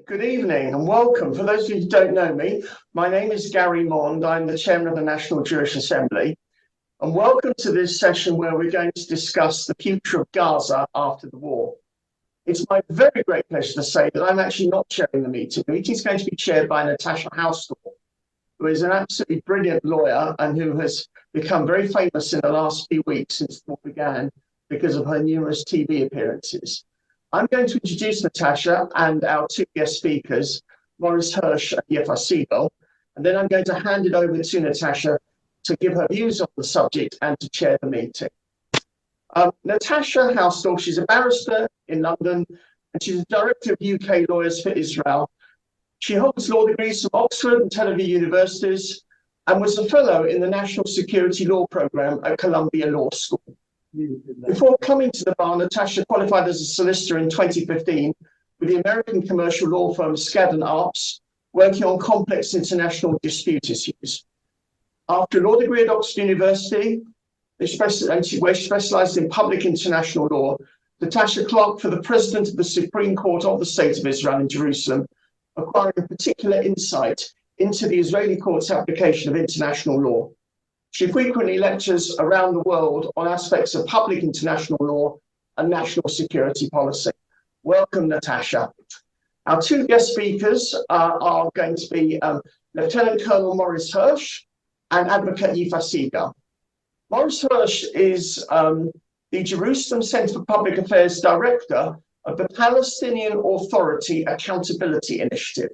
Good evening and welcome. For those of you who don't know me, my name is Gary Mond. I'm the chairman of the National Jewish Assembly. And welcome to this session where we're going to discuss the future of Gaza after the war. It's my very great pleasure to say that I'm actually not chairing the meeting. The meeting is going to be chaired by Natasha, who is an absolutely brilliant lawyer and who has become very famous in the last few weeks since the war began because of her numerous TV appearances. I'm going to introduce Natasha and our two guest speakers, Maurice Hirschto and Yifa Segal, and then I'm going to hand it over to Natasha to give her views on the subject and to chair the meeting. Natasha Hausdorff, she's a barrister in London, and she's the director of UK Lawyers for Israel. She holds law degrees from Oxford and Tel Aviv universities and was a fellow in the National Security Law Programme at Columbia Law School. Before coming to the bar, Natasha qualified as a solicitor in 2015 with the American commercial law firm Skadden Arps, working on complex international dispute issues. After a law degree at Oxford University, where she specialized in public international law, Natasha clerked for the president of the Supreme Court of the State of Israel in Jerusalem, acquiring particular insight into the Israeli court's application of international law. She frequently lectures around the world on aspects of public international law and national security policy. Welcome, Natasha. Our two guest speakers are going to be Lieutenant Colonel Maurice Hirschto and Advocate Yifa Segal. Maurice Hirschto is the Jerusalem Center for Public Affairs Director of the Palestinian Authority Accountability Initiative.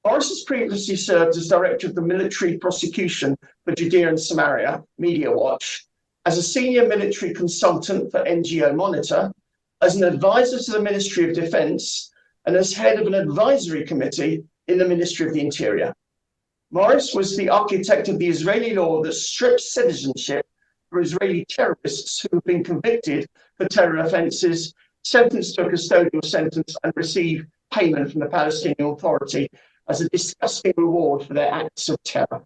Maurice has previously served as Director of the Military Prosecution for Judea and Samaria, Media Watch, as a Senior Military Consultant for NGO Monitor, as an advisor to the Ministry of Defense, and as head of an advisory committee in the Ministry of the Interior. Maurice was the architect of the Israeli law that strips citizenship for Israeli terrorists who have been convicted for terror offences, sentenced to a custodial sentence, and receive payment from the Palestinian Authority as a disgusting reward for their acts of terror.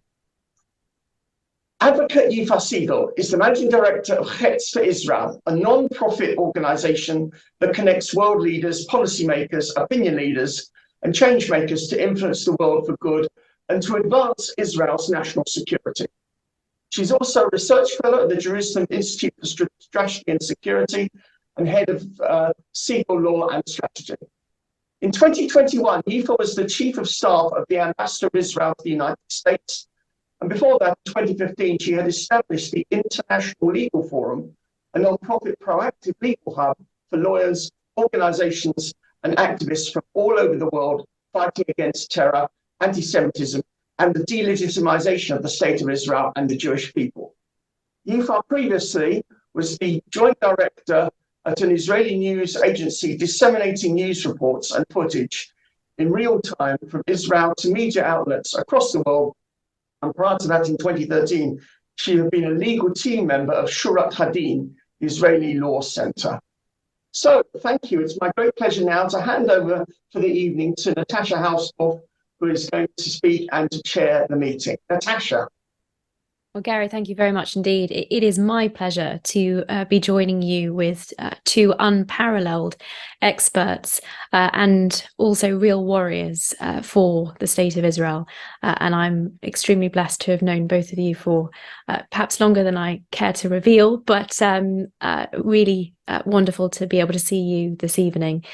Advocate Yifa Segal is the managing director of Hetz for Israel, a non-profit organization that connects world leaders, policymakers, opinion leaders, and change makers to influence the world for good and to advance Israel's national security. She's also a research fellow at the Jerusalem Institute for Strategy and Security and head of Segal Law and Strategy. In 2021, Yifa was the Chief of Staff of the Ambassador of Israel to the United States. And before that, in 2015, she had established the International Legal Forum, a non-profit proactive legal hub for lawyers, organizations, and activists from all over the world fighting against terror, anti-Semitism, and the delegitimization of the State of Israel and the Jewish people. Yifa previously was the Joint Director at an Israeli news agency disseminating news reports and footage in real time from Israel to media outlets across the world. And prior to that, in 2013, she had been a legal team member of Shurat Hadin, the Israeli Law Center. So thank you. It's my great pleasure now to hand over for the evening to Natasha Hausdorff, who is going to speak and to chair the meeting. Natasha. Well, Gary, thank you very much indeed. It is my pleasure to be joining you with two unparalleled experts and also real warriors for the State of Israel. And I'm extremely blessed to have known both of you for perhaps longer than I care to reveal, but really wonderful to be able to see you this evening,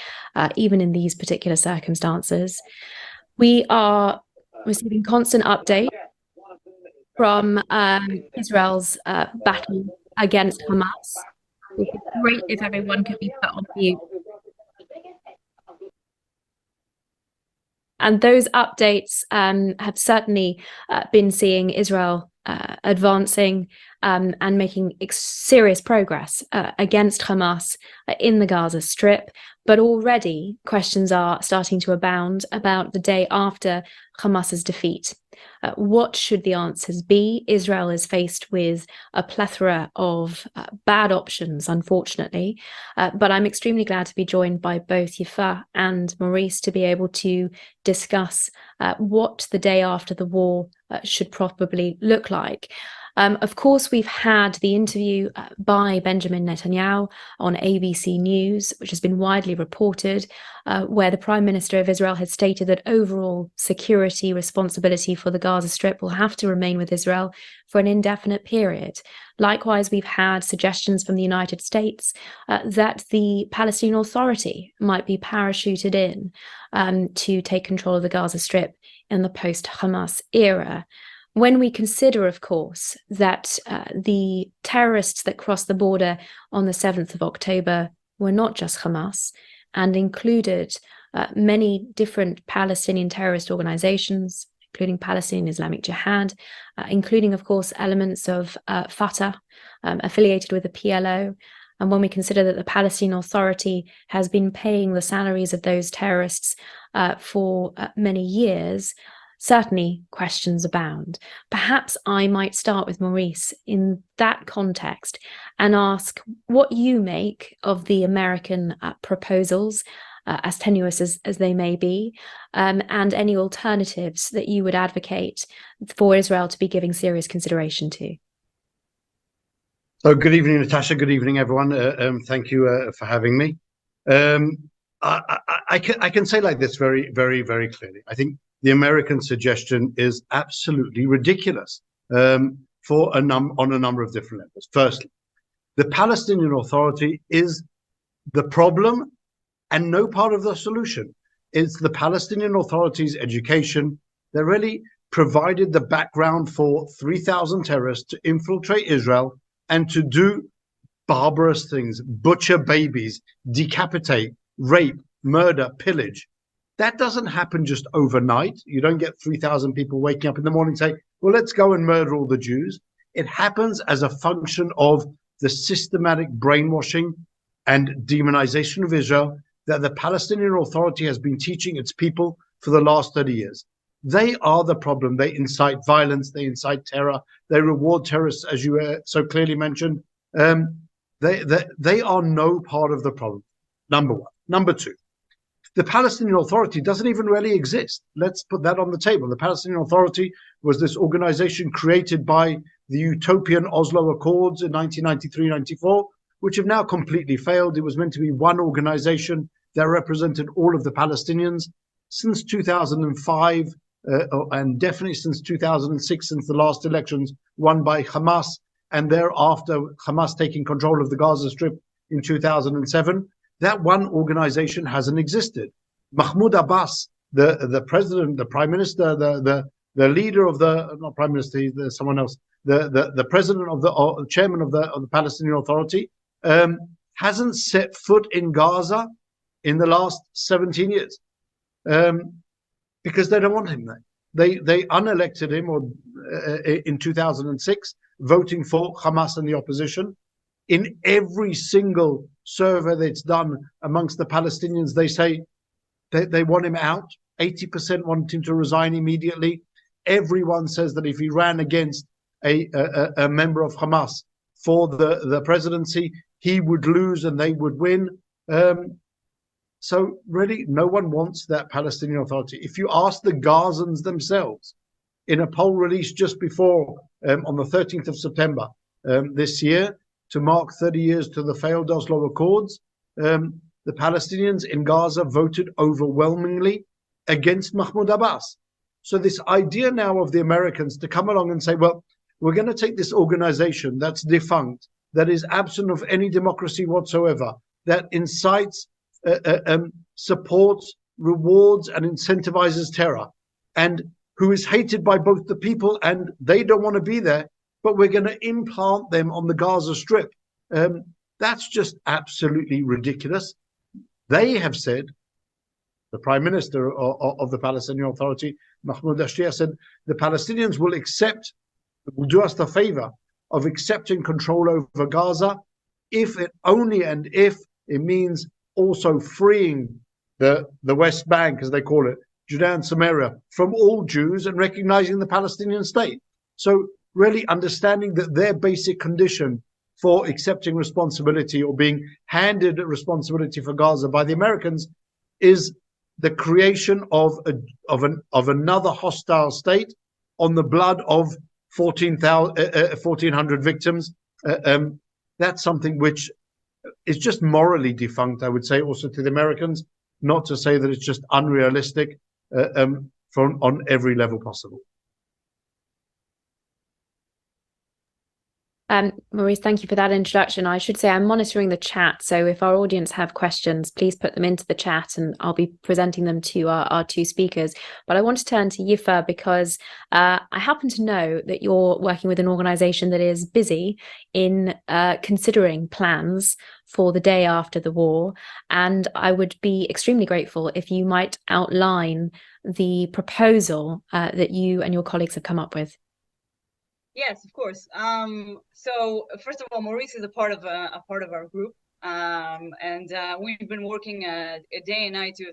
even in these particular circumstances. We are receiving constant updates from Israel's battle against Hamas. It would be great if everyone could be put on mute. And those updates have certainly been seeing Israel advancing and making serious progress against Hamas in the Gaza Strip. But already questions are starting to abound about the day after Hamas's defeat. What should the answers be? Israel is faced with a plethora of bad options, unfortunately, but I'm extremely glad to be joined by both Yifa and Maurice to be able to discuss what the day after the war should probably look like. Of course, we've had the interview by Benjamin Netanyahu on ABC News, which has been widely reported, where the Prime Minister of Israel has stated that overall security responsibility for the Gaza Strip will have to remain with Israel for an indefinite period. Likewise, we've had suggestions from the United States that the Palestinian Authority might be parachuted in to take control of the Gaza Strip in the post-Hamas era. When we consider, of course, that the terrorists that crossed the border on the 7th of October were not just Hamas and included many different Palestinian terrorist organizations, including Palestinian Islamic Jihad, including, of course, elements of Fatah affiliated with the PLO. And when we consider that the Palestinian Authority has been paying the salaries of those terrorists for many years, certainly questions abound. Perhaps I might start with Maurice in that context and ask what you make of the American proposals, as tenuous as they may be, and any alternatives that you would advocate for Israel to be giving serious consideration to. So good evening, Natasha. Good evening, everyone. Thank you for having me. I can say like this very, very, very clearly. I think the American suggestion is absolutely ridiculous on a number of different levels. Firstly, the Palestinian Authority is the problem and no part of the solution. It's the Palestinian Authority's education that really provided the background for 3,000 terrorists to infiltrate Israel and to do barbarous things, butcher babies, decapitate, rape, murder, pillage. That doesn't happen just overnight. You don't get 3,000 people waking up in the morning saying, well, let's go and murder all the Jews. It happens as a function of the systematic brainwashing and demonization of Israel that the Palestinian Authority has been teaching its people for the last 30 years. They are the problem. They incite violence. They incite terror. They reward terrorists, as you so clearly mentioned. They are no part of the problem, number one. Number two, the Palestinian Authority doesn't even really exist. Let's put that on the table. The Palestinian Authority was this organization created by the utopian Oslo Accords in 1993-94, which have now completely failed. It was meant to be one organization that represented all of the Palestinians. Since 2005, and definitely since 2006, since the last elections won by Hamas, and thereafter Hamas taking control of the Gaza Strip in 2007, that one organization hasn't existed. Mahmoud Abbas, the president, the prime minister, the leader of the, not prime minister, there's someone else, the president of the chairman of the Palestinian Authority, hasn't set foot in Gaza in the last 17 years, because they don't want him there. They unelected him in 2006, voting for Hamas and the opposition. In every single survey that's done amongst the Palestinians, they say they want him out. 80% want him to resign immediately. Everyone says that if he ran against a member of Hamas for the presidency, he would lose and they would win. So really, no one wants that Palestinian Authority. If you ask the Gazans themselves, in a poll released just before, on the 13th of September this year, to mark 30 years to the failed Oslo Accords, the Palestinians in Gaza voted overwhelmingly against Mahmoud Abbas. So this idea now of the Americans to come along and say, well, we're going to take this organization that's defunct, that is absent of any democracy whatsoever, that incites, supports, rewards, and incentivizes terror, and who is hated by both the people and they don't want to be there, but we're going to implant them on the Gaza Strip. That's just absolutely ridiculous. They have said, the Prime Minister of the Palestinian Authority, Mahmoud Ashtiya, said the Palestinians will do us the favor of accepting control over Gaza if it means also freeing the West Bank, as they call it, Judea and Samaria, from all Jews and recognizing the Palestinian state. So really understanding that their basic condition for accepting responsibility or being handed responsibility for Gaza by the Americans is the creation of another hostile state on the blood of 1,400 victims. That's something which is just morally defunct, I would say, also to the Americans, not to say that it's just unrealistic on every level possible. Maurice, thank you for that introduction. I should say I'm monitoring the chat, so if our audience have questions, please put them into the chat and I'll be presenting them to our two speakers. But I want to turn to Yifa because I happen to know that you're working with an organization that is busy in considering plans for the day after the war, and I would be extremely grateful if you might outline the proposal that you and your colleagues have come up with. Yes, of course. So first of all, Maurice is a part of our group, and we've been working a day and night to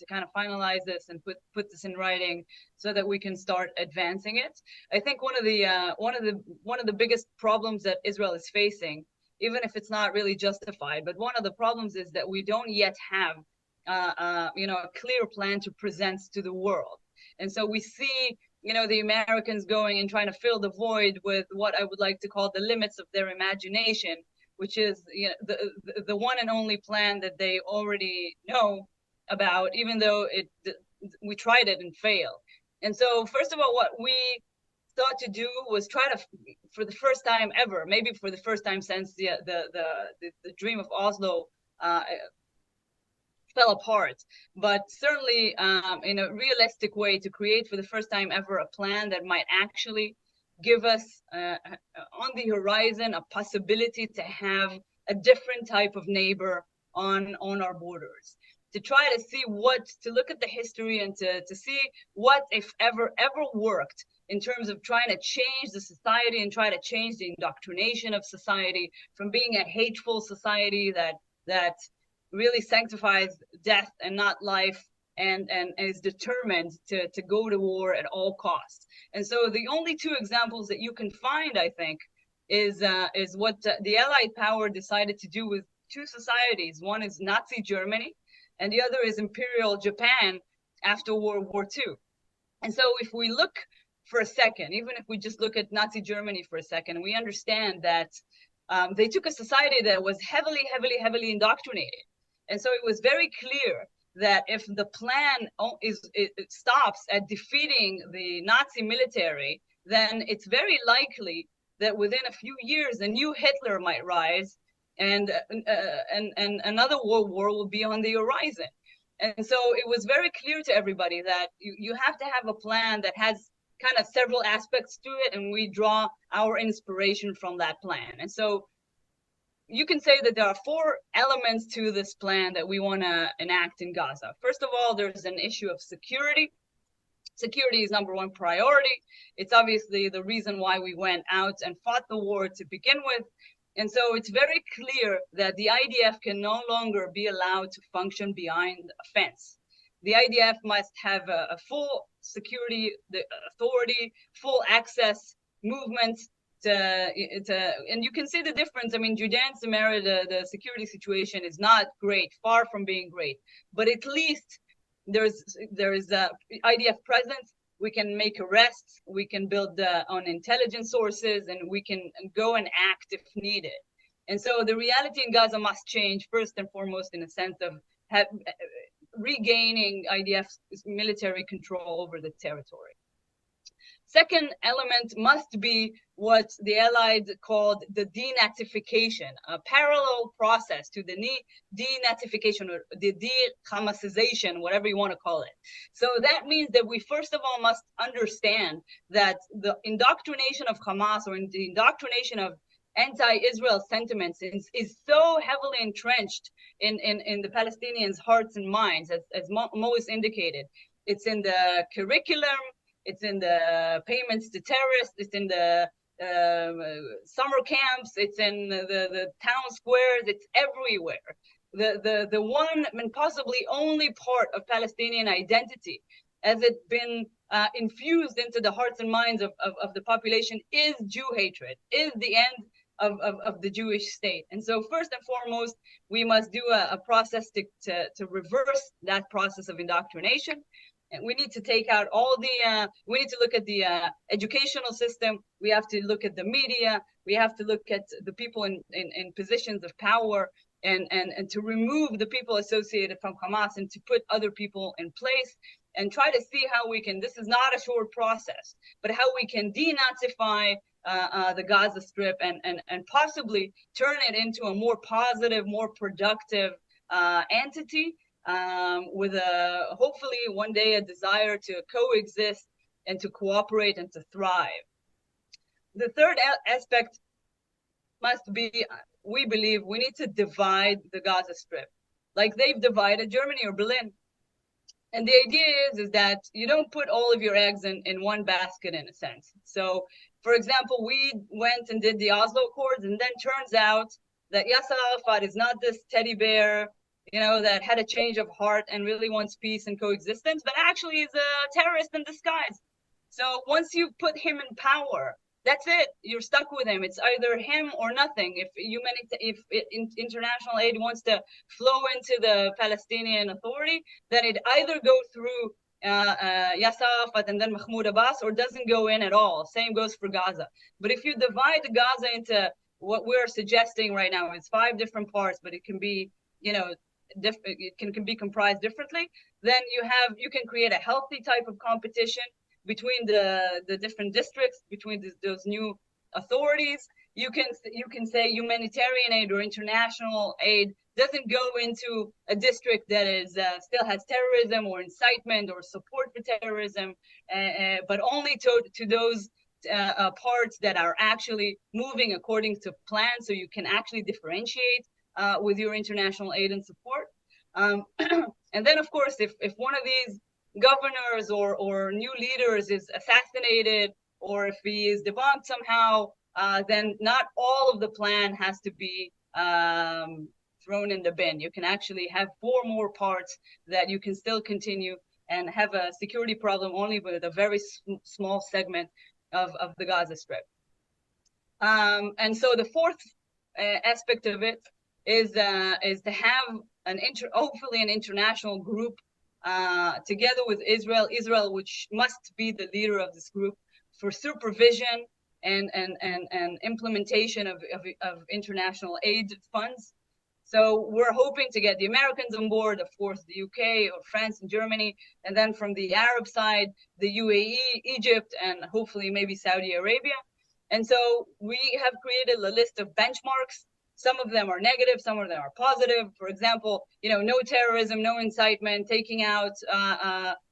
kind of finalize this and put this in writing so that we can start advancing it. I think one of the biggest problems that Israel is facing, even if it's not really justified, but one of the problems is that we don't yet have a clear plan to present to the world, and so we see the Americans going and trying to fill the void with what I would like to call the limits of their imagination, which is the one and only plan that they already know about, even though we tried it and failed. And so, first of all, what we thought to do was try to, for the first time ever, maybe for the first time since the dream of Oslo fell apart, but certainly in a realistic way, to create for the first time ever a plan that might actually give us on the horizon a possibility to have a different type of neighbor on our borders, to try to look at the history and to see what, if ever worked in terms of trying to change the society and try to change the indoctrination of society from being a hateful society that really sanctifies death and not life, and is determined to go to war at all costs. And so the only two examples that you can find, I think, is what the Allied power decided to do with two societies. One is Nazi Germany, and the other is Imperial Japan after World War II. And so if we look for a second, even if we just look at Nazi Germany for a second, we understand that they took a society that was heavily indoctrinated. And so it was very clear that if the plan it stops at defeating the Nazi military, then it's very likely that within a few years a new Hitler might rise, and another world war will be on the horizon. And so it was very clear to everybody that you have to have a plan that has kind of several aspects to it, and we draw our inspiration from that plan. And so you can say that there are four elements to this plan that we want to enact in Gaza. First of all, there's an issue of security. Security is number one priority. It's obviously the reason why we went out and fought the war to begin with. And so it's very clear that the IDF can no longer be allowed to function behind a fence. The IDF must have a full security, the authority, full access, movement, and you can see the difference. I mean, Judea and Samaria, the security situation is not great, far from being great, but at least there is IDF presence. We can make arrests, we can build on intelligence sources, and we can go and act if needed. And so the reality in Gaza must change first and foremost in a sense of regaining IDF's military control over the territory. Second element must be what the Allies called the denazification, a parallel process to the denazification or the de-Hamasization, whatever you want to call it. So that means that we first of all must understand that the indoctrination of Hamas, or the indoctrination of anti-Israel sentiments, is so heavily entrenched in the Palestinians' hearts and minds, as Moise indicated. It's in the curriculum, it's in the payments to terrorists, it's in the summer camps, it's in the town squares, it's everywhere. The one and possibly only part of Palestinian identity, as it's been infused into the hearts and minds of the population, is Jew hatred, is the end of the Jewish state. And so first and foremost, we must do a process to reverse that process of indoctrination. And we need to take out all the, we need to look at the educational system. We have to look at the media. We have to look at the people in positions of power, and to remove the people associated from Hamas and to put other people in place, and try to see how we can, this is not a short process, but how we can denazify the Gaza Strip and possibly turn it into a more positive, more productive entity, with hopefully one day a desire to coexist and to cooperate and to thrive. The third aspect must be, we believe, we need to divide the Gaza Strip like they've divided Germany or Berlin. And the idea is that you don't put all of your eggs in one basket, in a sense. So, for example, we went and did the Oslo Accords, and then turns out that Yasser Arafat is not this teddy bear, you know, that had a change of heart and really wants peace and coexistence, but actually is a terrorist in disguise. So once you put him in power, that's it. You're stuck with him. It's either him or nothing. If international aid wants to flow into the Palestinian Authority, then it either go through Yasser Arafat and then Mahmoud Abbas, or doesn't go in at all. Same goes for Gaza. But if you divide Gaza into what we're suggesting right now, it's 5 different parts, but it can be, you know, it can be comprised differently. Then you can create a healthy type of competition between the different districts, between those new authorities. You can say humanitarian aid or international aid doesn't go into a district that is still has terrorism or incitement or support for terrorism, but only to those parts that are actually moving according to plan, so you can actually differentiate with your international aid and support. And then, of course, if one of these governors or new leaders is assassinated, or if he is debunked somehow, then not all of the plan has to be thrown in the bin. You can actually have 4 more parts that you can still continue and have a security problem only with a very small segment of the Gaza Strip. And so the fourth aspect of it is to have hopefully an international group together with Israel, which must be the leader of this group, for supervision and implementation of international aid funds. So we're hoping to get the Americans on board, of course, the UK or France and Germany, and then from the Arab side, the UAE, Egypt, and hopefully maybe Saudi Arabia. And so we have created a list of benchmarks. Some of them are negative, some of them are positive. For example, you know, no terrorism, no incitement, taking out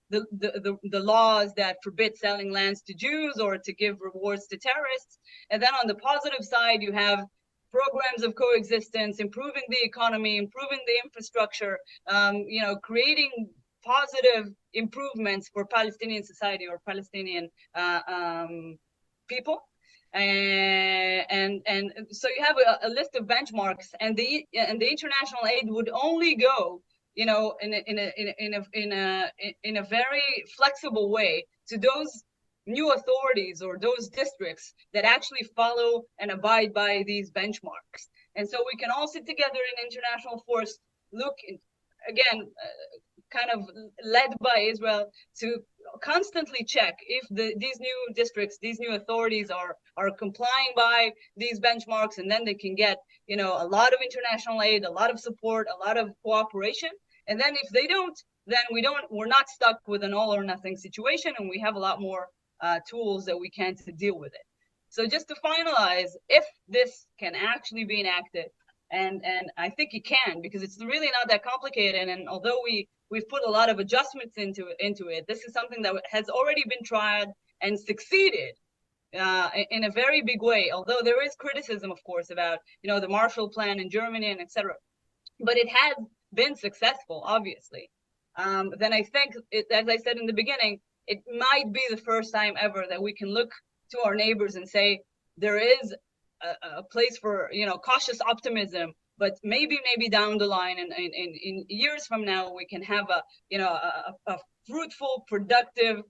the laws that forbid selling lands to Jews or to give rewards to terrorists. And then on the positive side, you have programs of coexistence, improving the economy, improving the infrastructure, you know, creating positive improvements for Palestinian society or Palestinian people. And so you have a list of benchmarks, and the international aid would only go, you know, in a very flexible way to those new authorities or those districts that actually follow and abide by these benchmarks. And so we can all sit together in international force, look again, kind of led by Israel, to constantly check if these new districts, these new authorities are complying by these benchmarks, and then they can get, you know, a lot of international aid, a lot of support, a lot of cooperation. And then if they don't, then we're not stuck with an all or nothing situation, and we have a lot more tools that we can to deal with it. So just to finalize, if this can actually be enacted, and I think it can, because it's really not that complicated, and although we've put a lot of adjustments into it, this is something that has already been tried and succeeded in a very big way. Although there is criticism, of course, about, you know, the Marshall Plan in Germany and etc., but it has been successful, obviously. Then I think, as I said in the beginning, it might be the first time ever that we can look to our neighbors and say there is a place for, you know, cautious optimism, but maybe down the line, in years from now, we can have a fruitful, productive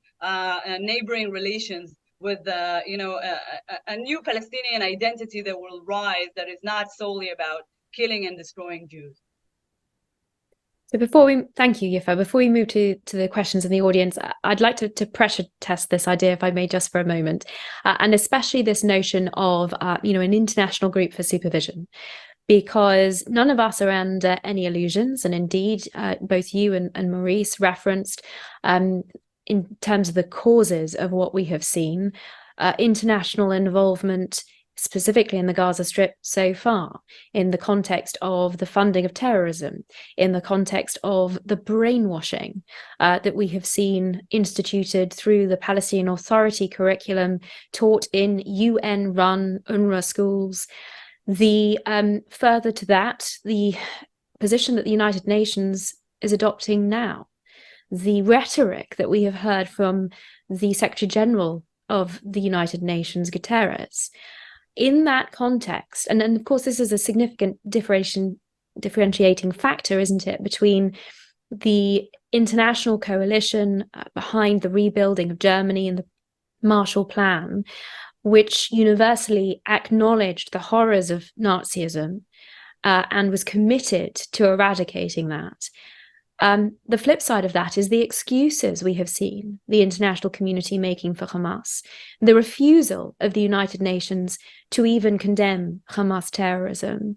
neighboring relations with a new Palestinian identity that will rise, that is not solely about killing and destroying Jews. So thank you, Yifa. Before we move to the questions in the audience, I'd like to pressure test this idea, if I may, just for a moment, and especially this notion of, an international group for supervision, because none of us are under any illusions, and indeed, both you and Maurice referenced, in terms of the causes of what we have seen, international involvement, specifically in the Gaza Strip so far, in the context of the funding of terrorism, in the context of the brainwashing that we have seen instituted through the Palestinian Authority curriculum taught in UN-run UNRWA schools. Further to that, the position that the United Nations is adopting now, the rhetoric that we have heard from the Secretary General of the United Nations, Guterres. In that context, and of course this is a significant differentiating factor, isn't it, between the international coalition behind the rebuilding of Germany and the Marshall Plan, which universally acknowledged the horrors of Nazism and was committed to eradicating that. The flip side of that is the excuses we have seen the international community making for Hamas, the refusal of the United Nations to even condemn Hamas terrorism.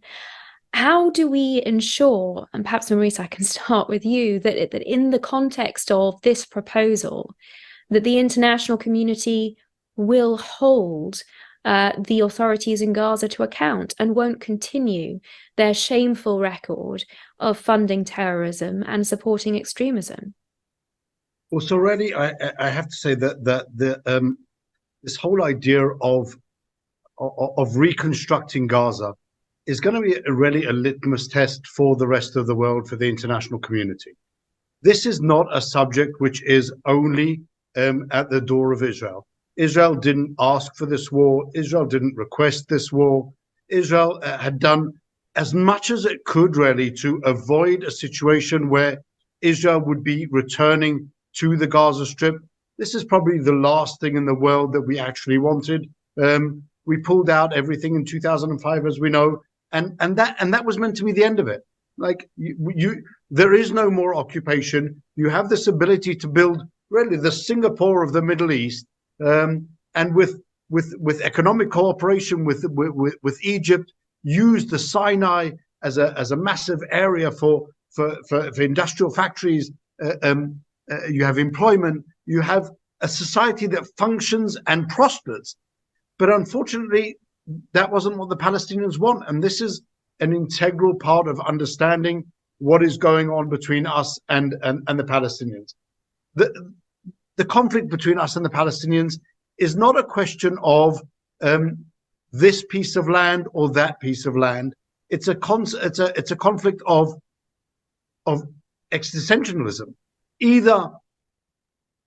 How do we ensure, and perhaps Maurice, I can start with you, that in the context of this proposal, that the international community will hold the authorities in Gaza to account and won't continue their shameful record of funding terrorism and supporting extremism? Well, so already I have to say that this whole idea of reconstructing Gaza is going to be really a litmus test for the rest of the world, for the international community. This is not a subject which is only at the door of Israel. Israel didn't ask for this war. Israel didn't request this war. Israel had done as much as it could really to avoid a situation where Israel would be returning to the Gaza Strip. This is probably the last thing in the world that we actually wanted. We pulled out everything in 2005, as we know, and that was meant to be the end of it. Like there is no more occupation. You have this ability to build really the Singapore of the Middle East. And with economic cooperation with Egypt, use the Sinai as a massive area for industrial factories. You have employment. You have a society that functions and prospers. But unfortunately, that wasn't what the Palestinians want. And this is an integral part of understanding what is going on between us and the Palestinians. The conflict between us and the Palestinians is not a question of this piece of land or that piece of land. It's a conflict of existentialism. Either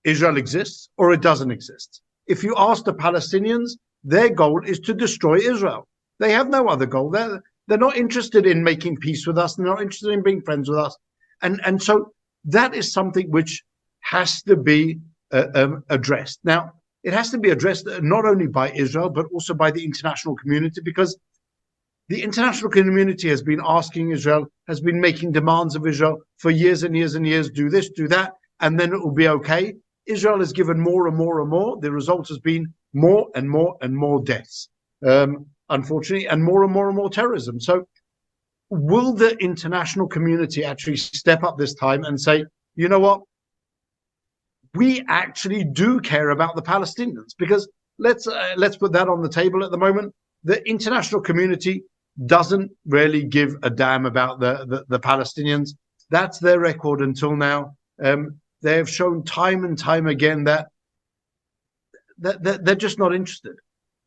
Israel exists or it doesn't exist. If you ask the Palestinians, their goal is to destroy Israel. They have no other goal. They're not interested in making peace with us. They're not interested in being friends with us. And so that is something which has to be addressed. Now, it has to be addressed not only by Israel, but also by the international community, because the international community has been asking Israel, has been making demands of Israel for years and years and years, do this, do that, and then it will be okay. Israel has given more and more and more. The result has been more and more and more deaths, unfortunately, and more terrorism. So will the international community actually step up this time and say, you know what? We actually do care about the Palestinians, because let's put that on the table at the moment. The international community doesn't really give a damn about the Palestinians. That's their record until now. They have shown time and time again that they're just not interested.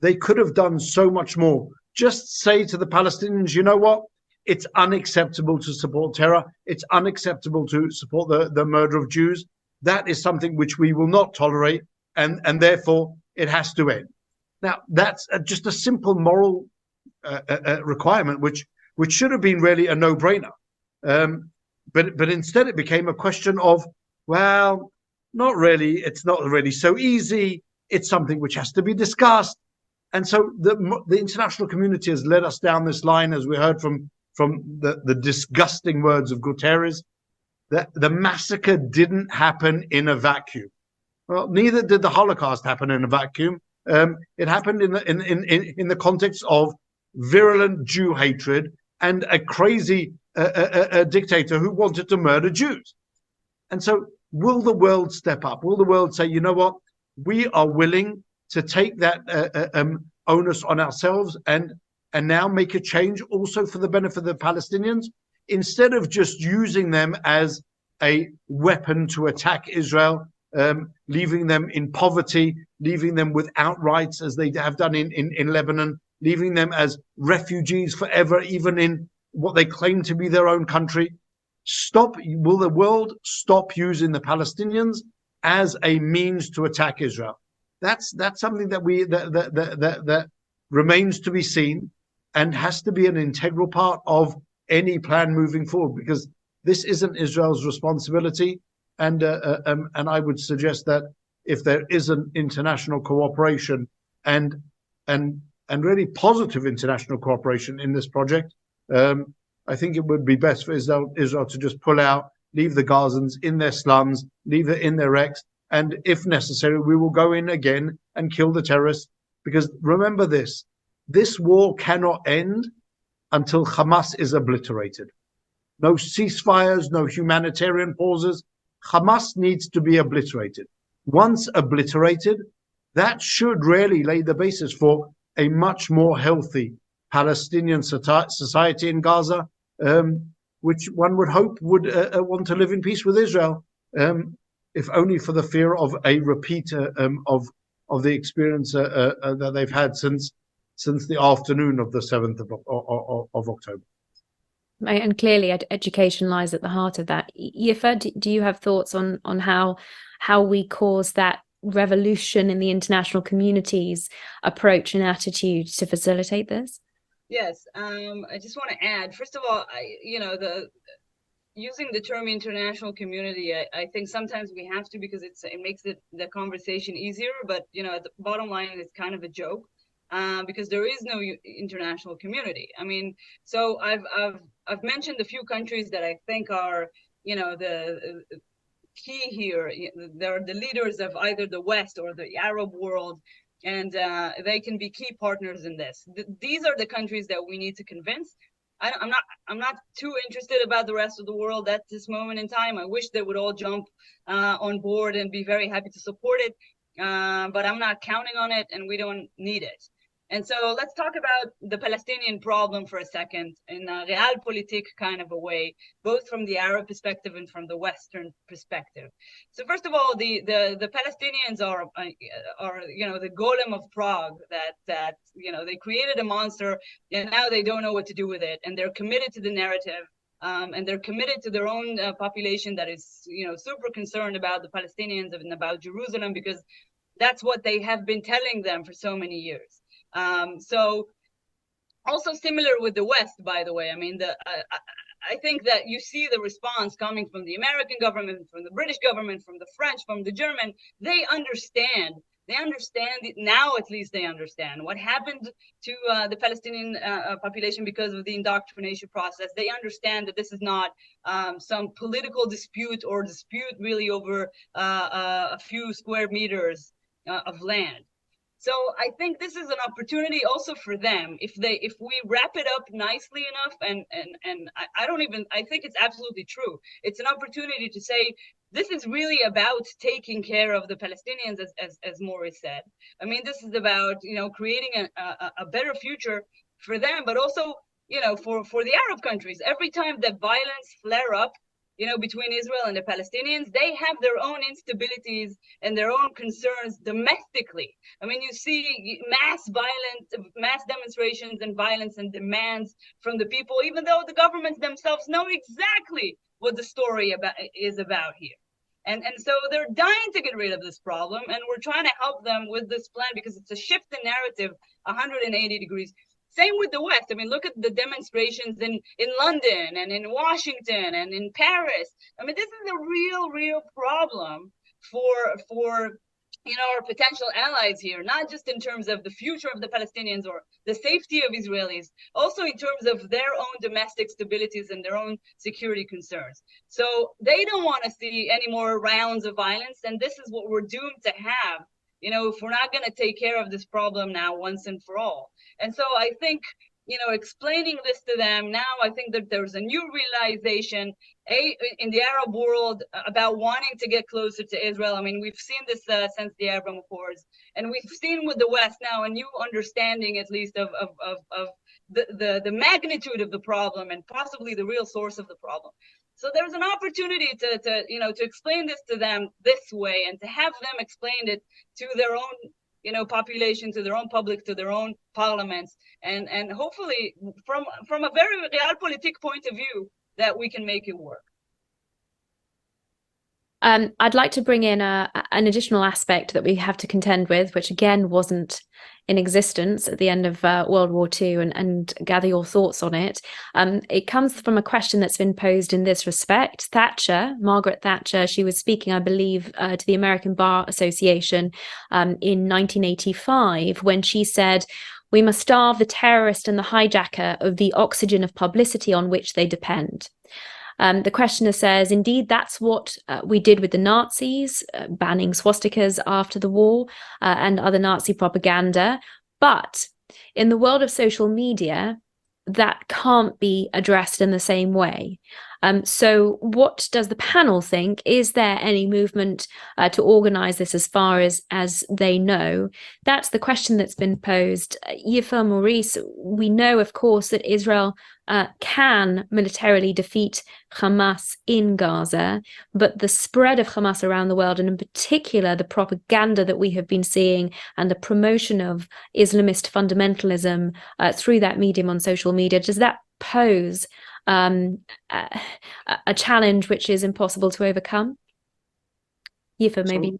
They could have done so much more. Just say to the Palestinians, you know what? It's unacceptable to support terror. It's unacceptable to support the murder of Jews. That is something which we will not tolerate, and therefore it has to end. Now, that's just a simple moral requirement, which should have been really a no-brainer. But instead it became a question of, well, not really. It's not really so easy. It's something which has to be discussed. And so the international community has led us down this line, as we heard from the disgusting words of Guterres, that the massacre didn't happen in a vacuum. Well, neither did the Holocaust happen in a vacuum. It happened in the context of virulent Jew hatred and a crazy dictator who wanted to murder Jews. And so will the world step up? Will the world say, you know what, we are willing to take that onus on ourselves and now make a change also for the benefit of the Palestinians, instead of just using them as a weapon to attack Israel, leaving them in poverty, leaving them without rights as they have done in Lebanon, leaving them as refugees forever, even in what they claim to be their own country. Will the world stop using the Palestinians as a means to attack Israel? That's something that remains to be seen and has to be an integral part of any plan moving forward, because this isn't Israel's responsibility. And I would suggest that if there is an international cooperation and really positive international cooperation in this project, I think it would be best for Israel to just pull out, leave the Gazans in their slums, leave it in their wrecks, and if necessary, we will go in again and kill the terrorists. Because remember this war cannot end until Hamas is obliterated. No ceasefires, no humanitarian pauses. Hamas needs to be obliterated. Once obliterated, that should really lay the basis for a much more healthy Palestinian society in Gaza, which one would hope would want to live in peace with Israel, if only for the fear of a repeat of the experience that they've had since the afternoon of the 7th of October. And clearly education lies at the heart of that. Yifa, do you have thoughts on how we cause that revolution in the international community's approach and attitude to facilitate this? Yes, I just want to add, first of all, using the term international community, I think sometimes we have to, because it makes the conversation easier, but the bottom line is kind of a joke, because there is no international community. I mean, so I've mentioned a few countries that I think are the key here. They're the leaders of either the West or the Arab world, and they can be key partners in this. These are the countries that we need to convince. I'm not too interested about the rest of the world at this moment in time. I wish they would all jump on board and be very happy to support it, but I'm not counting on it, and we don't need it. And so let's talk about the Palestinian problem for a second in a realpolitik kind of a way, both from the Arab perspective and from the Western perspective. So first of all, the Palestinians are the golem of Prague that they created a monster and now they don't know what to do with it, and they're committed to the narrative. And they're committed to their own population that is super concerned about the Palestinians and about Jerusalem, because that's what they have been telling them for so many years. So also similar with the West, by the way. I mean, I think that you see the response coming from the American government, from the British government, from the French, from the German. They understand now, at least they understand what happened to the Palestinian population because of the indoctrination process. They understand that this is not some political dispute or dispute really over a few square meters of land. So I think this is an opportunity also for them, if we wrap it up nicely enough, and I think it's absolutely true. It's an opportunity to say, this is really about taking care of the Palestinians, as Maurice said. I mean, this is about creating a better future for them, but also for the Arab countries. Every time that violence flare up, between Israel and the Palestinians, they have their own instabilities and their own concerns domestically. I mean, you see mass demonstrations and violence and demands from the people, even though the governments themselves know exactly what the story is about here. And so they're dying to get rid of this problem, and we're trying to help them with this plan because it's a shift in narrative 180 degrees. Same with the West. I mean, look at the demonstrations in London and in Washington and in Paris. I mean, this is a real problem for our potential allies here, not just in terms of the future of the Palestinians or the safety of Israelis, also in terms of their own domestic stabilities and their own security concerns. So they don't want to see any more rounds of violence, and this is what we're doomed to have, if we're not going to take care of this problem now once and for all. And so I think, explaining this to them now, I think that there's a new realization in the Arab world about wanting to get closer to Israel. I mean, we've seen this since the Abraham Accords, and we've seen with the West now a new understanding, at least, of the magnitude of the problem and possibly the real source of the problem. So there's an opportunity to explain this to them this way, and to have them explain it to their own population, to their own public, to their own parliaments, and hopefully from a very realpolitik point of view, that we can make it work. I'd like to bring in an additional aspect that we have to contend with, which again wasn't in existence at the end of World War II, and gather your thoughts on it. It comes from a question that's been posed in this respect. Margaret Thatcher, she was speaking, I believe, to the American Bar Association in 1985, when she said, "We must starve the terrorist and the hijacker of the oxygen of publicity on which they depend." The questioner says, indeed, that's what we did with the Nazis, banning swastikas after the war and other Nazi propaganda. But in the world of social media, that can't be addressed in the same way. So what does the panel think? Is there any movement to organise this as far as they know? That's the question that's been posed. Yifa, Maurice, we know, of course, that Israel can militarily defeat Hamas in Gaza, but the spread of Hamas around the world, and in particular the propaganda that we have been seeing and the promotion of Islamist fundamentalism through that medium on social media, does that pose a challenge which is impossible to overcome? Yifa, maybe.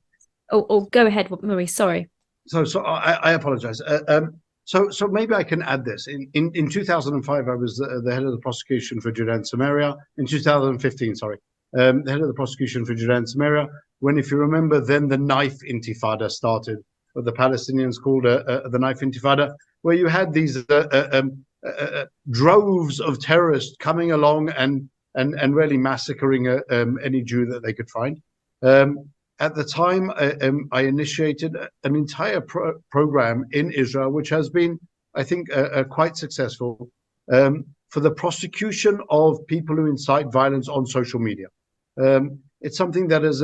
Or go ahead, Maurice, sorry. So I apologize. So maybe I can add this. In 2005, I was the head of the prosecution for Judea and Samaria. In 2015, the head of the prosecution for Judea and Samaria, when, if you remember, then the knife intifada started, what the Palestinians called the knife intifada, where you had these droves of terrorists coming along and really massacring any Jew that they could find. At the time, I initiated an entire program in Israel, which has been, I think, quite successful, for the prosecution of people who incite violence on social media. It's something that is,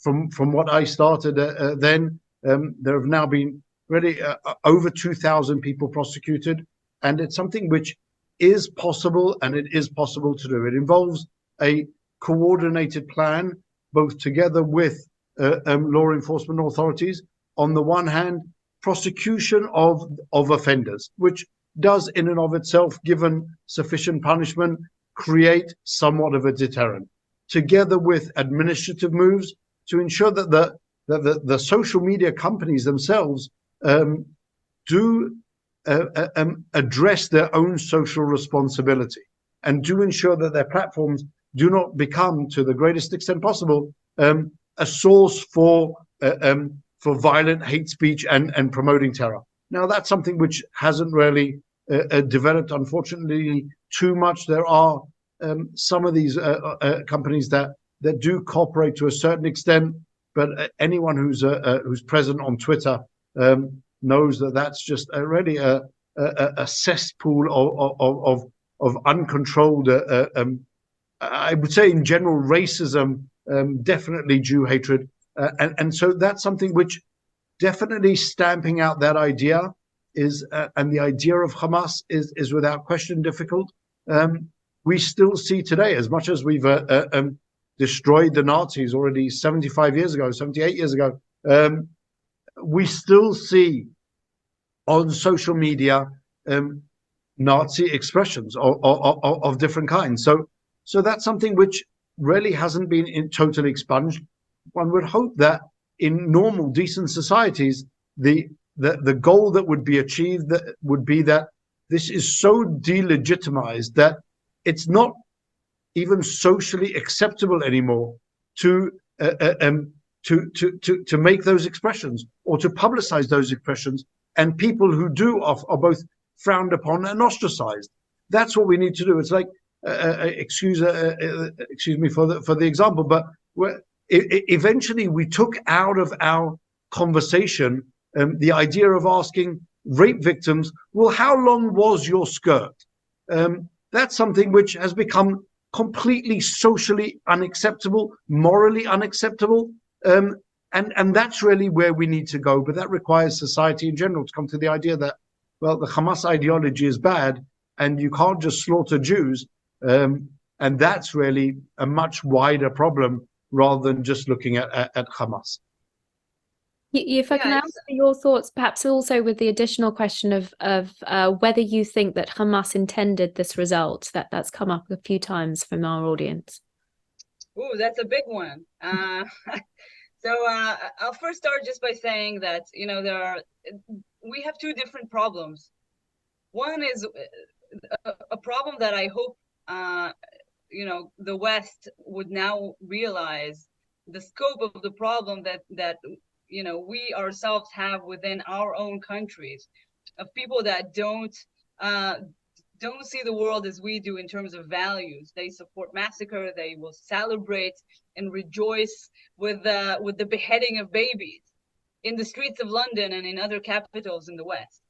from what I started then, there have now been really over 2,000 people prosecuted, and it's something which is possible, and it is possible to do. It involves a coordinated plan, both together with law enforcement authorities. On the one hand, prosecution of offenders, which does in and of itself, given sufficient punishment, create somewhat of a deterrent, together with administrative moves to ensure that the social media companies themselves do address their own social responsibility, and do ensure that their platforms do not become, to the greatest extent possible, a source for violent hate speech and promoting terror. Now, that's something which hasn't really developed, unfortunately, too much. There are some of these companies that do cooperate to a certain extent, but anyone who's present on Twitter knows that that's just already a cesspool of uncontrolled, I would say in general, racism, definitely Jew hatred. And so that's something which definitely stamping out that idea is, and the idea of Hamas is without question difficult. We still see today, as much as we've destroyed the Nazis already 75 years ago, 78 years ago, we still see on social media Nazi expressions of different kinds. So that's something which really hasn't been totally expunged. One would hope that in normal, decent societies, the goal that would be achieved would be that this is so delegitimized that it's not even socially acceptable anymore to to make those expressions or to publicize those expressions, and people who do are both frowned upon and ostracized. That's what we need to do. It's like excuse me for the example, but eventually we took out of our conversation the idea of asking rape victims, well, how long was your skirt? That's something which has become completely socially unacceptable, morally unacceptable. And that's really where we need to go. But that requires society in general to come to the idea that, well, the Hamas ideology is bad and you can't just slaughter Jews. And that's really a much wider problem rather than just looking at Hamas. If I can ask your thoughts, perhaps also with the additional question of whether you think that Hamas intended this result, that's come up a few times from our audience. Oh, that's a big one. So I'll first start just by saying that, you know, we have two different problems. One is a problem that I hope, you know, the West would now realize the scope of the problem that you know, we ourselves have within our own countries, of people that don't see the world as we do in terms of values. They support massacre. They will celebrate and rejoice with the beheading of babies in the streets of London and in other capitals in the West.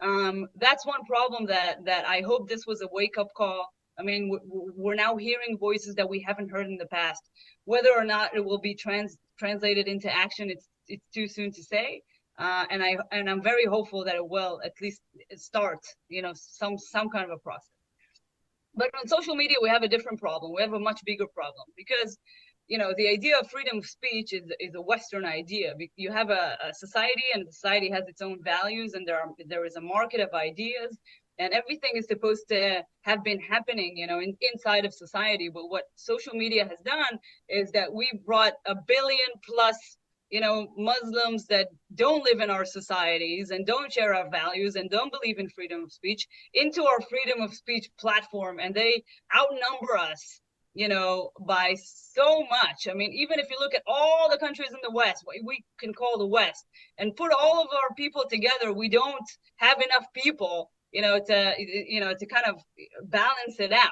That's one problem that I hope this was a wake-up call. I mean, we're now hearing voices that we haven't heard in the past. Whether or not it will be translated into action, it's too soon to say. And I'm very hopeful that it will at least start, you know, some kind of a process. But on social media, we have a different problem. We have a much bigger problem because, you know, the idea of freedom of speech is a Western idea. You have a society, and the society has its own values, and there is a market of ideas, and everything is supposed to have been happening, you know, inside of society. But what social media has done is that we brought 1 billion plus, you know, Muslims that don't live in our societies and don't share our values and don't believe in freedom of speech into our freedom of speech platform, and they outnumber us, you know, by so much. I mean, even if you look at all the countries in the West, what we can call the West, and put all of our people together, we don't have enough people, you know, to kind of balance it out.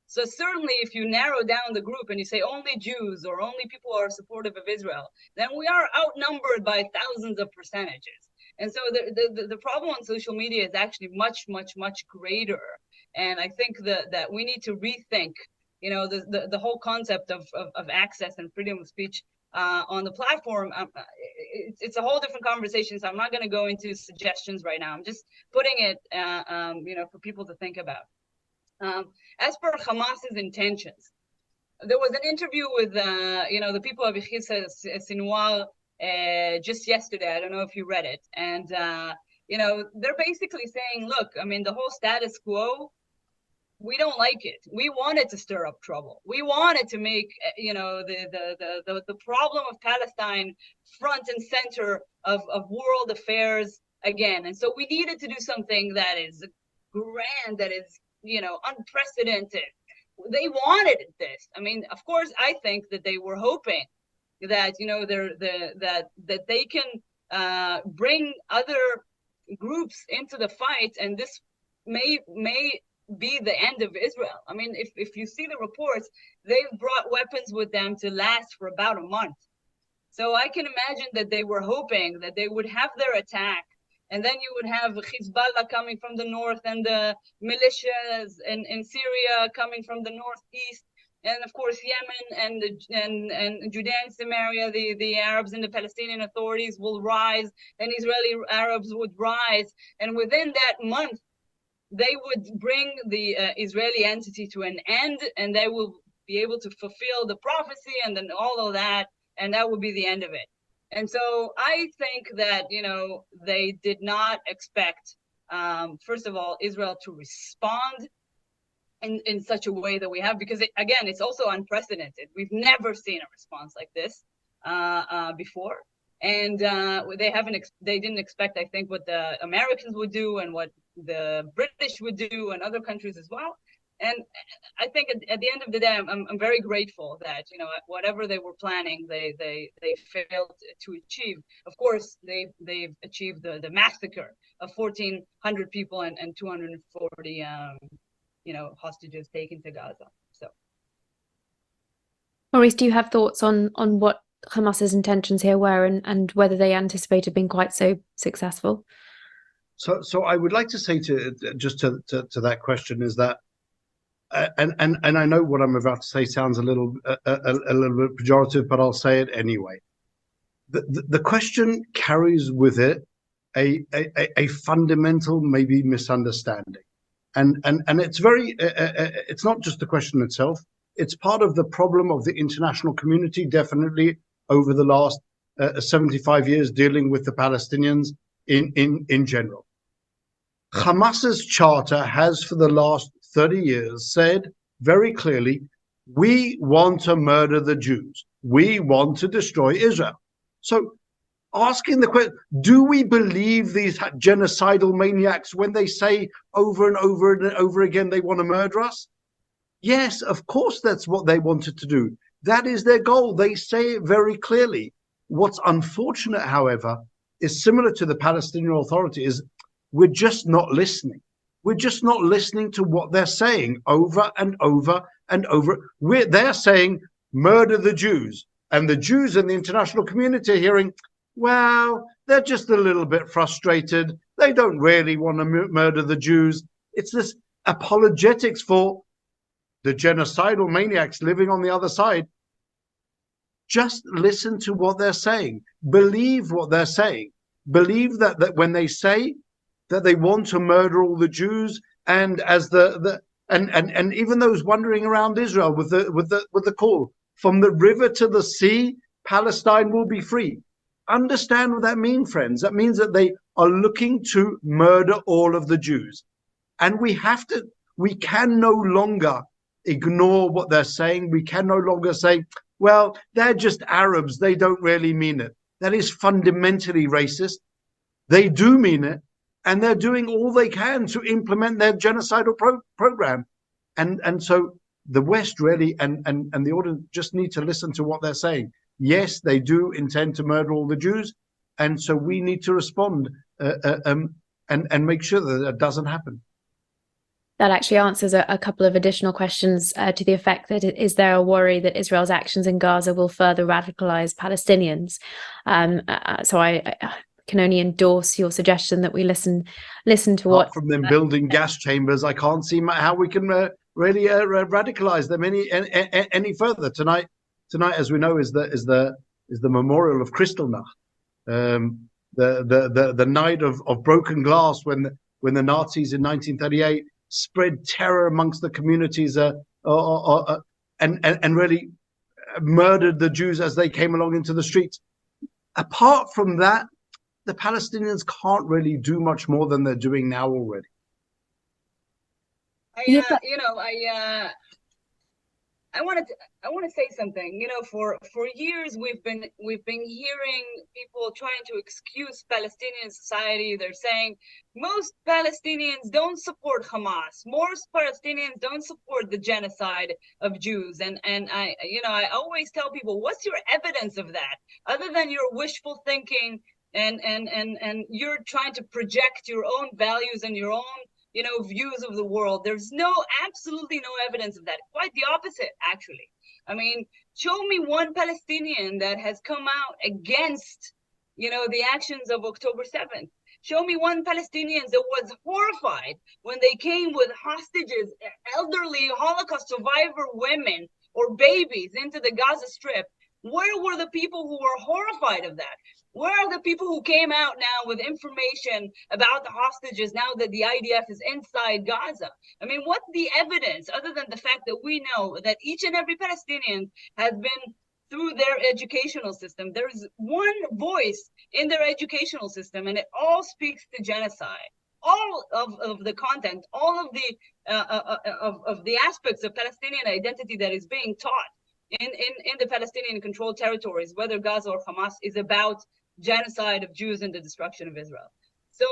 So certainly if you narrow down the group and you say only Jews or only people who are supportive of Israel, then we are outnumbered by thousands of percentages. And so the problem on social media is actually much, much, much greater. And I think that we need to rethink, you know, the whole concept of access and freedom of speech on the platform. It's a whole different conversation, so I'm not going to go into suggestions right now. I'm just putting it, you know, for people to think about. As per Hamas's intentions, there was an interview with, you know, the people of Yifa Segal just yesterday. I don't know if you read it. And, you know, they're basically saying, look, I mean, the whole status quo, we don't like it. We wanted to stir up trouble. We wanted to make, you know, the problem of Palestine front and center of world affairs again. And so we needed to do something that is grand, that is, you know, unprecedented. They wanted this. I mean, of course, I think that they were hoping that, you know, that they can bring other groups into the fight, and this may be the end of Israel. I mean, if you see the reports, they've brought weapons with them to last for about a month. So I can imagine that they were hoping that they would have their attack, and then you would have Hezbollah coming from the north and the militias in Syria coming from the northeast, and of course Yemen and Judea and Samaria, the Arabs and the Palestinian authorities will rise, and Israeli Arabs would rise, and within that month they would bring the Israeli entity to an end, and they will be able to fulfill the prophecy and then all of that, and that would be the end of it. And so I think that, you know, they did not expect, first of all, Israel to respond in such a way that we have, because again, it's also unprecedented. We've never seen a response like this before. And they didn't expect, I think, what the Americans would do and what the British would do and other countries as well. And I think at the end of the day, I'm very grateful that, you know, whatever they were planning, they failed to achieve. Of course, they've achieved the massacre of 1,400 people and 240 you know, hostages taken to Gaza. So, Maurice, do you have thoughts on what Hamas's intentions here were and whether they anticipated being quite so successful? So I would like to say to that question is that, and I know what I'm about to say sounds a little bit pejorative, but I'll say it anyway. The question carries with it a fundamental maybe misunderstanding, and it's very it's not just the question itself. It's part of the problem of the international community, definitely over the last 75 years dealing with the Palestinians in general. Hamas's charter has for the last 30 years said very clearly, we want to murder the Jews. We want to destroy Israel. So asking the question, do we believe these genocidal maniacs when they say over and over and over again they want to murder us? Yes, of course, that's what they wanted to do. That is their goal. They say it very clearly. What's unfortunate, however, is similar to the Palestinian Authority is we're just not listening. We're just not listening to what they're saying over and over and over. They're saying murder the Jews, and the Jews in the international community are hearing, well, they're just a little bit frustrated. They don't really want to murder the Jews. It's this apologetics for the genocidal maniacs living on the other side. Just listen to what they're saying. Believe what they're saying. Believe that when they say that they want to murder all the Jews, and as and even those wandering around Israel with the call from the river to the sea, Palestine will be free. Understand what that means, friends. That means that they are looking to murder all of the Jews, and we can no longer ignore what they're saying. We can no longer say, well, they're just Arabs, they don't really mean it. That is fundamentally racist. They do mean it, and they're doing all they can to implement their genocidal program. And so the West really and the audience just need to listen to what they're saying. Yes, they do intend to murder all the Jews, and so we need to respond and make sure that that doesn't happen. That actually answers a couple of additional questions to the effect that is there a worry that Israel's actions in Gaza will further radicalize Palestinians? So I can only endorse your suggestion that we listen to what from them building gas chambers. I can't see how we can really radicalize them any further. Tonight, as we know, is the memorial of Kristallnacht, the night of broken glass when the Nazis in 1938 spread terror amongst the communities and really murdered the Jews as they came along into the streets. Apart from that, the Palestinians can't really do much more than they're doing now already. I want to say something. You know, for years we've been hearing people trying to excuse Palestinian society. They're saying most Palestinians don't support Hamas. Most Palestinians don't support the genocide of Jews. And I always tell people, what's your evidence of that? Other than your wishful thinking and you're trying to project your own values and your own views of the world. There's absolutely no evidence of that. Quite the opposite, actually. I mean, show me one Palestinian that has come out against, the actions of October 7th. Show me one Palestinian that was horrified when they came with hostages, elderly Holocaust survivor women or babies into the Gaza Strip. Where were the people who were horrified of that? Where are the people who came out now with information about the hostages now that the IDF is inside Gaza? I mean, what's the evidence other than the fact that we know that each and every Palestinian has been through their educational system? There's one voice in their educational system, and it all speaks to genocide. All of the content, all of the aspects of Palestinian identity that is being taught in the Palestinian controlled territories, whether Gaza or Hamas, is about genocide of Jews and the destruction of Israel. So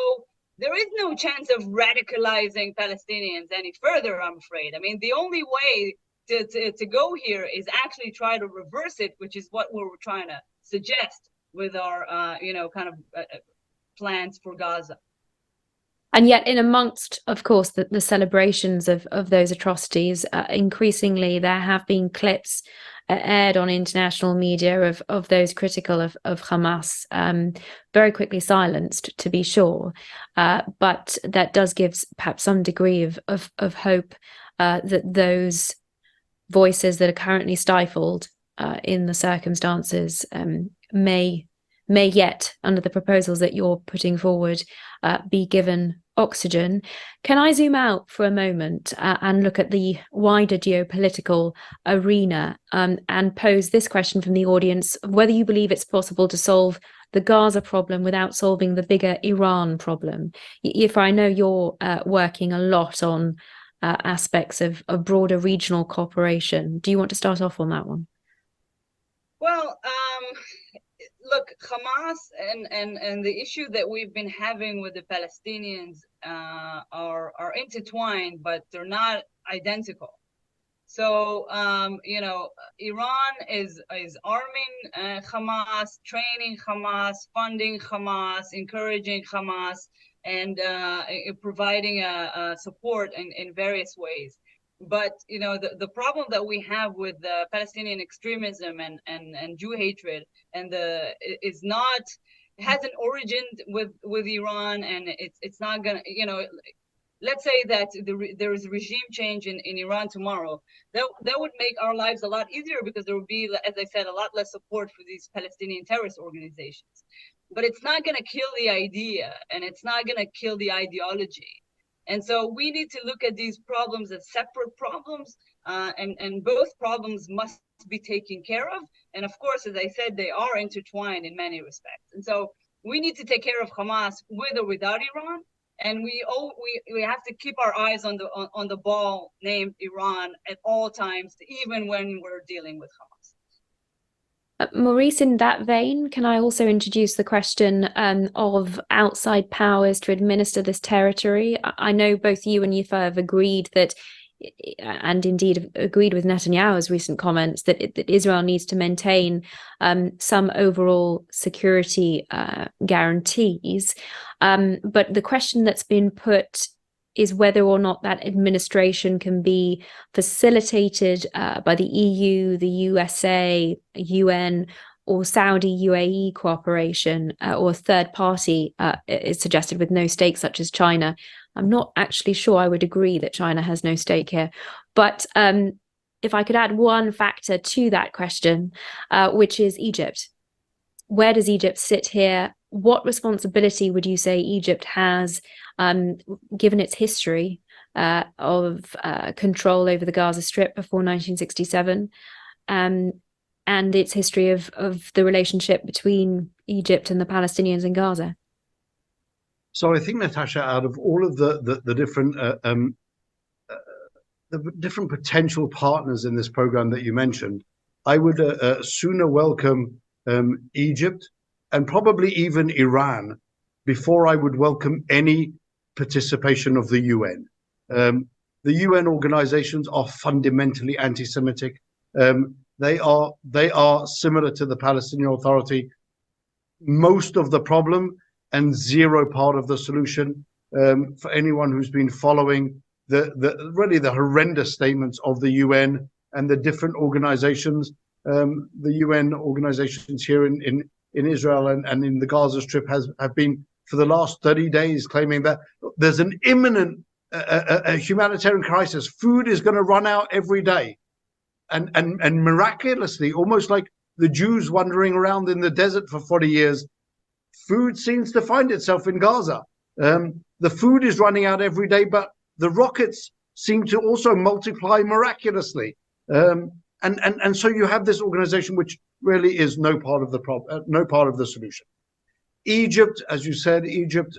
there is no chance of radicalizing Palestinians any further, I'm afraid. I mean, the only way to go here is actually try to reverse it, which is what we're trying to suggest with our, plans for Gaza. And yet, in amongst, of course, the celebrations of those atrocities, increasingly there have been clips aired on international media of those critical of Hamas, very quickly silenced, to be sure. But that does give perhaps some degree of hope that those voices that are currently stifled in the circumstances may yet, under the proposals that you're putting forward, be given oxygen. Can I zoom out for a moment and look at the wider geopolitical arena and pose this question from the audience of whether you believe it's possible to solve the Gaza problem without solving the bigger Iran problem? Yifa, I know you're working a lot on aspects of broader regional cooperation. Do you want to start off on that one? Well, look, Hamas and the issue that we've been having with the Palestinians are intertwined, but they're not identical. So, Iran is arming Hamas, training Hamas, funding Hamas, encouraging Hamas, and providing support in various ways. But the problem that we have with Palestinian extremism and Jew hatred and is not, it has an origin with Iran, and it's not gonna, let's say that there is regime change in Iran tomorrow. That would make our lives a lot easier, because there would be, as I said, a lot less support for these Palestinian terrorist organizations. But it's not gonna kill the idea, and it's not gonna kill the ideology. And so we need to look at these problems as separate problems, and both problems must be taken care of. And of course, as I said, they are intertwined in many respects. And so we need to take care of Hamas with or without Iran. And we have to keep our eyes on the ball named Iran at all times, even when we're dealing with Hamas. Maurice, in that vein, can I also introduce the question of outside powers to administer this territory? I know both you and Yifa have agreed that, and indeed agreed with Netanyahu's recent comments, that Israel needs to maintain some overall security guarantees. But the question that's been put is whether or not that administration can be facilitated by the EU, the USA, UN, or Saudi UAE cooperation, or a third party is suggested with no stake, such as China. I'm not actually sure I would agree that China has no stake here. But if I could add one factor to that question, which is Egypt. Where does Egypt sit here? What responsibility would you say Egypt has, given its history of control over the Gaza Strip before 1967, and its history of the relationship between Egypt and the Palestinians in Gaza? So I think, Natasha, out of all of the different potential partners in this program that you mentioned, I would sooner welcome Egypt and probably even Iran before I would welcome any participation of the UN. The UN organizations are fundamentally anti-Semitic. They are similar to the Palestinian Authority, most of the problem and zero part of the solution. For anyone who's been following the horrendous statements of the UN and the different organizations, the UN organizations here in Israel and in the Gaza Strip have been for the last 30 days claiming that there's an imminent humanitarian crisis. Food is going to run out every day, and miraculously, almost like the Jews wandering around in the desert for 40 years, food seems to find itself in Gaza. The food is running out every day, but the rockets seem to also multiply miraculously. And so you have this organization which really is no part of the problem, no part of the solution. Egypt, as you said, Egypt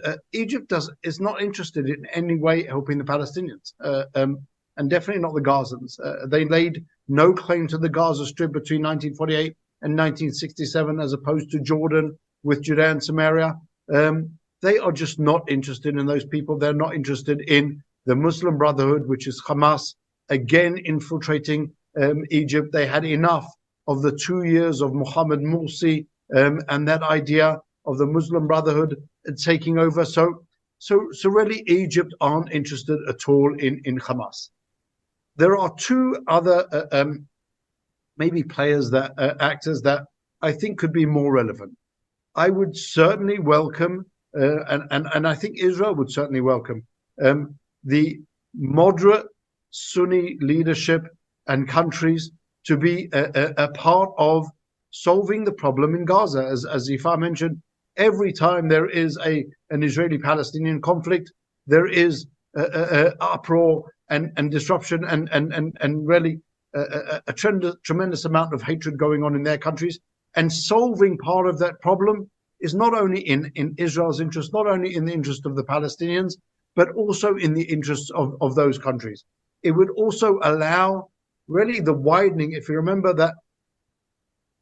is not interested in any way helping the Palestinians, and definitely not the Gazans. They laid no claim to the Gaza Strip between 1948 and 1967, as opposed to Jordan with Judea and Samaria. They are just not interested in those people. They're not interested in the Muslim Brotherhood, which is Hamas, again infiltrating Egypt. They had enough of the 2 years of Mohammed Morsi and that idea of the Muslim Brotherhood taking over. So really, Egypt aren't interested at all in Hamas. There are two other maybe players that actors that I think could be more relevant. I would certainly welcome, and I think Israel would certainly welcome the moderate Sunni leadership and countries to be a part of solving the problem in Gaza. As Yifa mentioned, every time there is an Israeli-Palestinian conflict, there is uproar and disruption and really a tremendous amount of hatred going on in their countries. And solving part of that problem is not only in Israel's interest, not only in the interest of the Palestinians, but also in the interests of those countries. It would also allow really the widening, if you remember that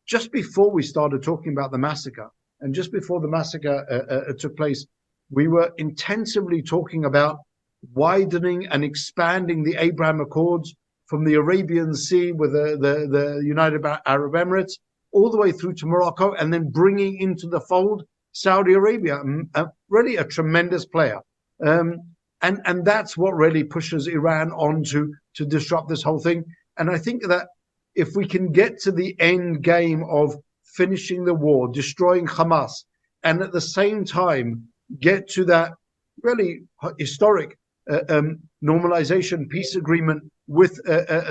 just before we started talking about the massacre, and just before the massacre took place, we were intensively talking about widening and expanding the Abraham Accords from the Arabian Sea with the United Arab Emirates all the way through to Morocco, and then bringing into the fold Saudi Arabia, really a tremendous player. And that's what really pushes Iran on to disrupt this whole thing. And I think that if we can get to the end game of finishing the war, destroying Hamas, and at the same time get to that really historic normalization peace agreement with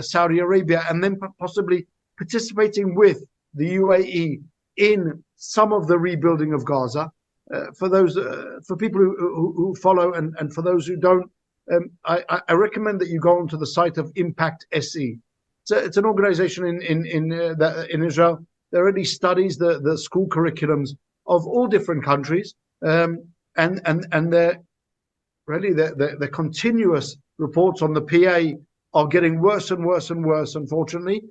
Saudi Arabia, and then possibly participating with the UAE in some of the rebuilding of Gaza. For those, for people who follow, and for those who don't, I recommend that you go onto the site of Impact SE. It's an organization in Israel that already studies the school curriculums of all different countries, and their continuous reports on the PA are getting worse and worse and worse, unfortunately.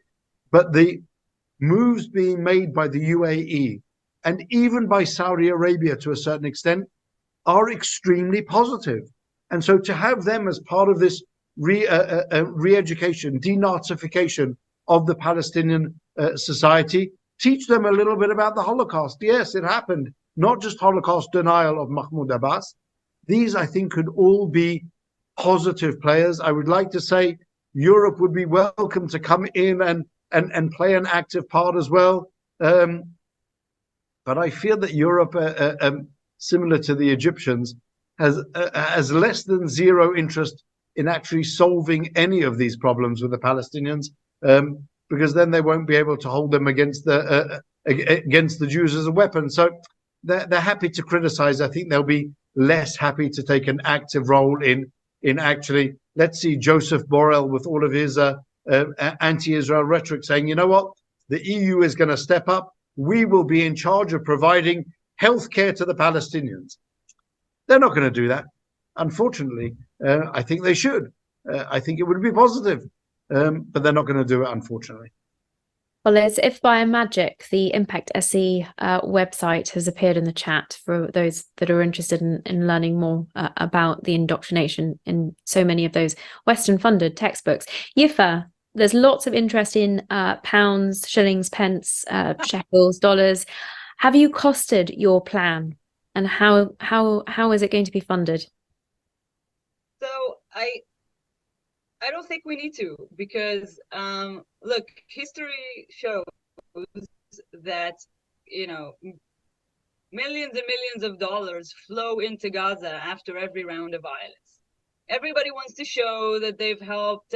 But the moves being made by the UAE and even by Saudi Arabia to a certain extent are extremely positive. And so to have them as part of this re-education, denazification of the Palestinian society, teach them a little bit about the Holocaust. Yes, it happened. Not just Holocaust denial of Mahmoud Abbas. These, I think, could all be positive players. I would like to say Europe would be welcome to come in and play an active part as well. But I feel that Europe, similar to the Egyptians, has less than zero interest in actually solving any of these problems with the Palestinians, because then they won't be able to hold them against the Jews as a weapon. So they're happy to criticize. I think they'll be less happy to take an active role in actually, let's see Joseph Borrell with all of his anti-Israel rhetoric saying, you know what, the EU is going to step up. We will be in charge of providing healthcare to the Palestinians. They're not going to do that, unfortunately. I think they should. I think it would be positive, but they're not going to do it, unfortunately. Well, as if by magic, the Impact SE website has appeared in the chat for those that are interested in learning more about the indoctrination in so many of those Western-funded textbooks. Yifa, there's lots of interest in pounds, shillings, pence, shekels, dollars. Have you costed your plan, and how is it going to be funded? So I don't think we need to, because look, history shows that, you know, millions and millions of dollars flow into Gaza after every round of violence. Everybody wants to show that they've helped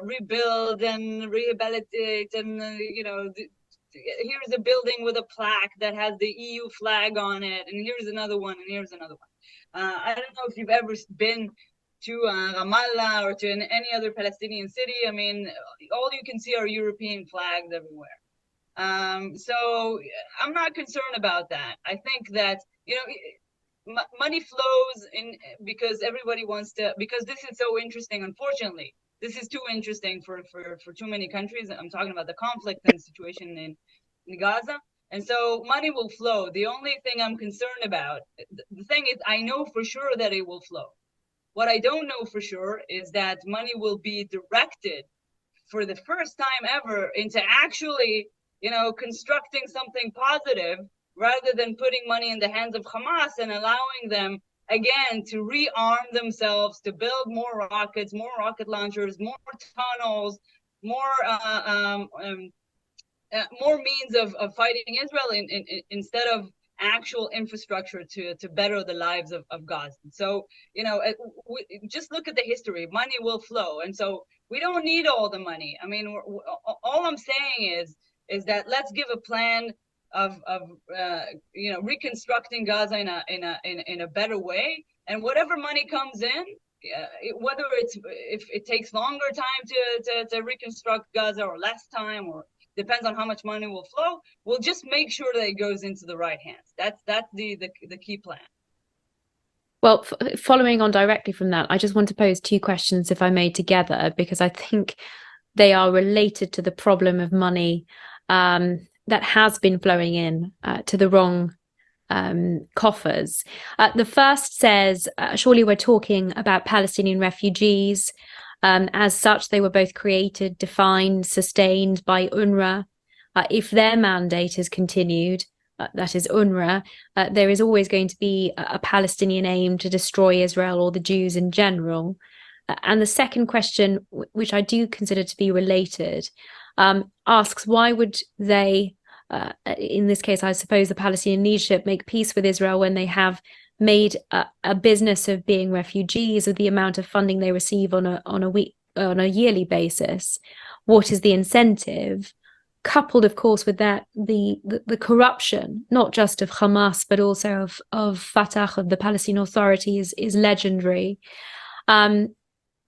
rebuild and rehabilitate, and here's a building with a plaque that has the EU flag on it, and here's another one, and here's another one. I don't know if you've ever been to Ramallah or to any other Palestinian city. I mean, all you can see are European flags everywhere. So I'm not concerned about that. I think that, money flows in because everybody wants to, because this is so interesting. Unfortunately, this is too interesting for too many countries. I'm talking about the conflict and the situation in Gaza. And so money will flow. The only thing I'm concerned about, the thing is, I know for sure that it will flow. What I don't know for sure is that money will be directed for the first time ever into actually, constructing something positive, rather than putting money in the hands of Hamas and allowing them again to rearm themselves, to build more rockets, more rocket launchers, more tunnels, more means of fighting Israel instead of actual infrastructure to better the lives of Gaza. So, just look at the history. Money will flow. And so we don't need all the money. I mean, all I'm saying is that let's give a plan of reconstructing Gaza in a better way. And whatever money comes in, whether if it takes longer time to reconstruct Gaza or less time, or depends on how much money will flow, we'll just make sure that it goes into the right hands. That's the key plan. Well, following on directly from that, I just want to pose two questions, if I may, together, because I think they are related to the problem of money that has been flowing in to the wrong coffers. The first says, surely we're talking about Palestinian refugees. As such, they were both created, defined, sustained by UNRWA. If their mandate is continued, that is UNRWA, there is always going to be a Palestinian aim to destroy Israel or the Jews in general. And the second question, which I do consider to be related, asks why would they, in this case, I suppose the Palestinian leadership, make peace with Israel when they have made a business of being refugees, of the amount of funding they receive on a yearly basis? What is the incentive? Coupled, of course, with that, the corruption, not just of Hamas, but also of Fatah, of the Palestinian Authority, is legendary.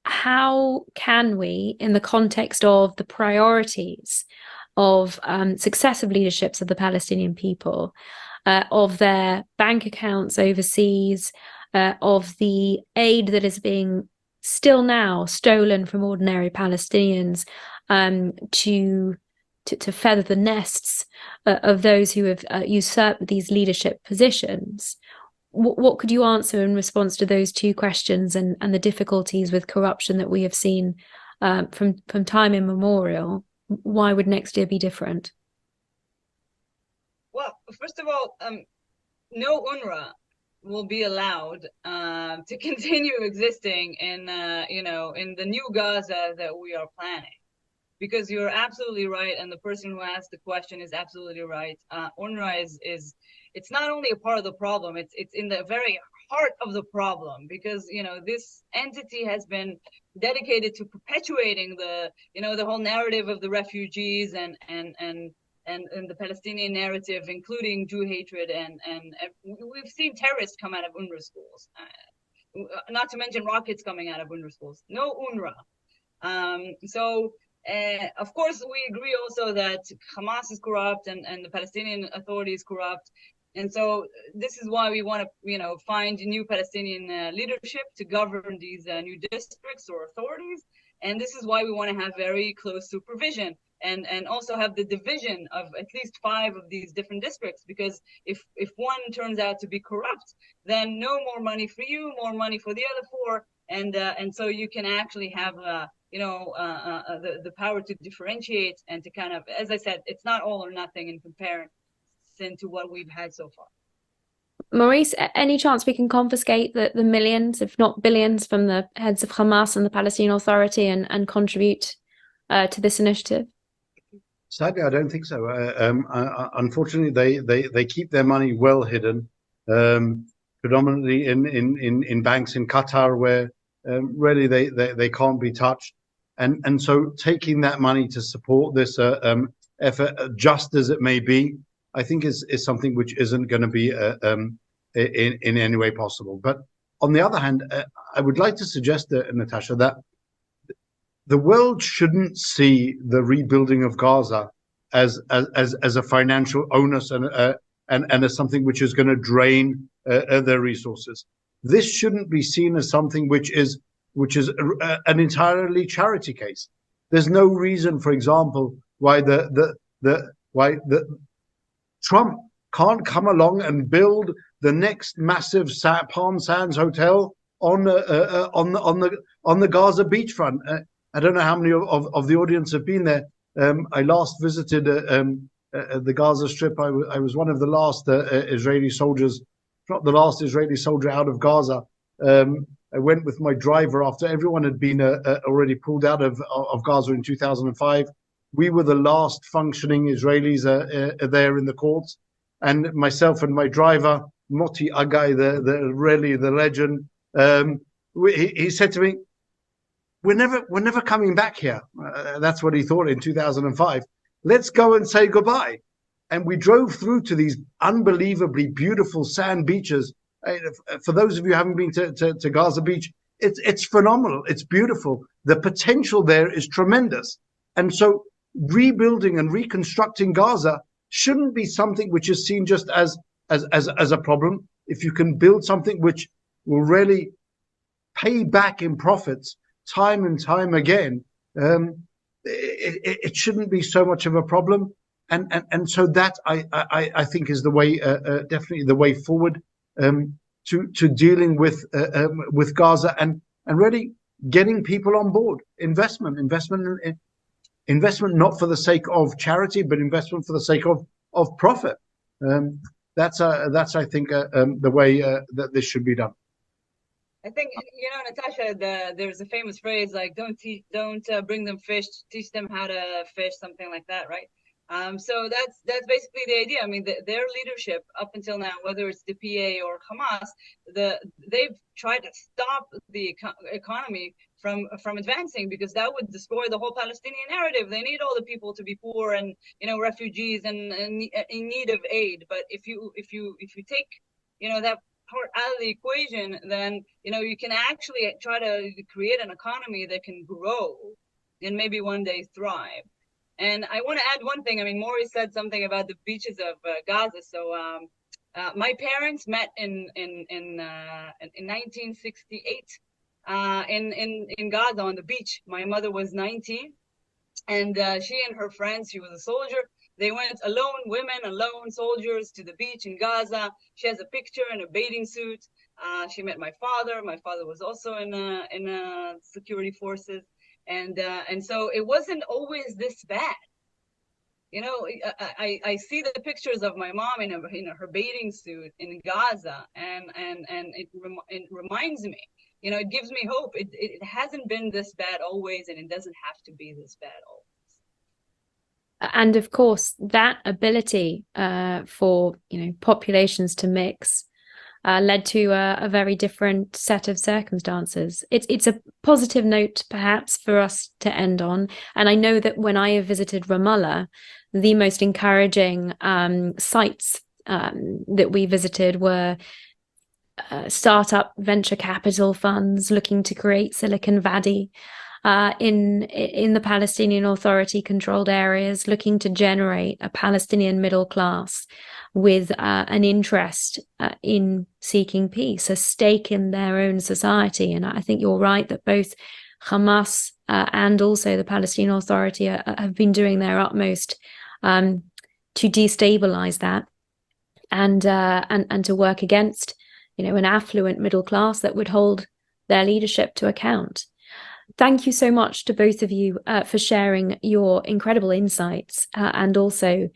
How can we, in the context of the priorities of successive leaderships of the Palestinian people, of their bank accounts overseas, of the aid that is being still now stolen from ordinary Palestinians, to feather the nests of those who have usurped these leadership positions. What could you answer in response to those two questions and the difficulties with corruption that we have seen from time immemorial? Why would next year be different? Well, first of all, no UNRWA will be allowed to continue existing in the new Gaza that we are planning. Because you're absolutely right, and the person who asked the question is absolutely right. UNRWA is it's not only a part of the problem; it's in the very heart of the problem. Because this entity has been dedicated to perpetuating the whole narrative of the refugees and the Palestinian narrative, including Jew hatred, and we've seen terrorists come out of UNRWA schools, not to mention rockets coming out of UNRWA schools. No UNRWA. Of course, we agree also that Hamas is corrupt and the Palestinian Authority is corrupt. And so this is why we want to, find new Palestinian leadership to govern these new districts or authorities. And this is why we want to have very close supervision and also have the division of at least 5 of these different districts. Because if one turns out to be corrupt, then no more money for you, more money for the other 4. And so you can actually have the power to differentiate and to kind of, as I said, it's not all or nothing in comparison to what we've had so far. Maurice, any chance we can confiscate the millions, if not billions, from the heads of Hamas and the Palestinian Authority and contribute to this initiative? Sadly, I don't think so. Unfortunately, they keep their money well hidden, predominantly in banks in Qatar, where really they can't be touched. And so taking that money to support this effort, just as it may be, I think is something which isn't going to be in any way possible. But on the other hand, I would like to suggest, Natasha, that the world shouldn't see the rebuilding of Gaza as a financial onus and as something which is going to drain their resources. This shouldn't be seen as something which is an entirely charity case. There's no reason, for example, why Trump can't come along and build the next massive Palm Sands hotel on the Gaza beachfront. I don't know how many of the audience have been there. I last visited the Gaza Strip. I was one of the last Israeli soldiers, not the last Israeli soldier out of Gaza. I went with my driver after everyone had been already pulled out of Gaza in 2005. We were the last functioning Israelis there in the courts, and myself and my driver, Moti Agai, the legend, he said to me, we're never coming back here. That's what he thought in 2005. Let's go and say goodbye. And we drove through to these unbelievably beautiful sand beaches. For those of you who haven't been to Gaza Beach, it's phenomenal. It's beautiful. The potential there is tremendous. And so rebuilding and reconstructing Gaza shouldn't be something which is seen just as a problem. If you can build something which will really pay back in profits time and time again, it shouldn't be so much of a problem. And so that I think is the way, definitely the way forward to dealing with Gaza and really getting people on board. Investment not for the sake of charity, but investment for the sake of profit. That's I think the way that this should be done. I think, Natasha, there's a famous phrase like don't bring them fish, teach them how to fish, something like that, right? So that's basically the idea. I mean, their leadership up until now, whether it's the PA or Hamas, they've tried to stop the economy from advancing, because that would destroy the whole Palestinian narrative. They need all the people to be poor and refugees and in need of aid. But if you take that part out of the equation, then you can actually try to create an economy that can grow and maybe one day thrive. And I want to add one thing. I mean, Maurice said something about the beaches of Gaza. So my parents met in 1968 in Gaza on the beach. My mother was 19, and she and her friends, she was a soldier. They went alone, women alone, soldiers, to the beach in Gaza. She has a picture in a bathing suit. She met my father. My father was also in security forces. And so it wasn't always this bad. I see the pictures of my mom in her bathing suit in Gaza, and it reminds me, it gives me hope. It hasn't been this bad always, and it doesn't have to be this bad always. And of course, that ability for populations to mix led to a very different set of circumstances. It's a positive note, perhaps, for us to end on. And I know that when I have visited Ramallah, the most encouraging sites that we visited were startup venture capital funds looking to create Silicon Valley in the Palestinian Authority controlled areas, looking to generate a Palestinian middle class with an interest in seeking peace, a stake in their own society. And I think you're right that both Hamas and also the Palestinian Authority have been doing their utmost to destabilize that and to work against an affluent middle class that would hold their leadership to account. Thank you so much to both of you for sharing your incredible insights and also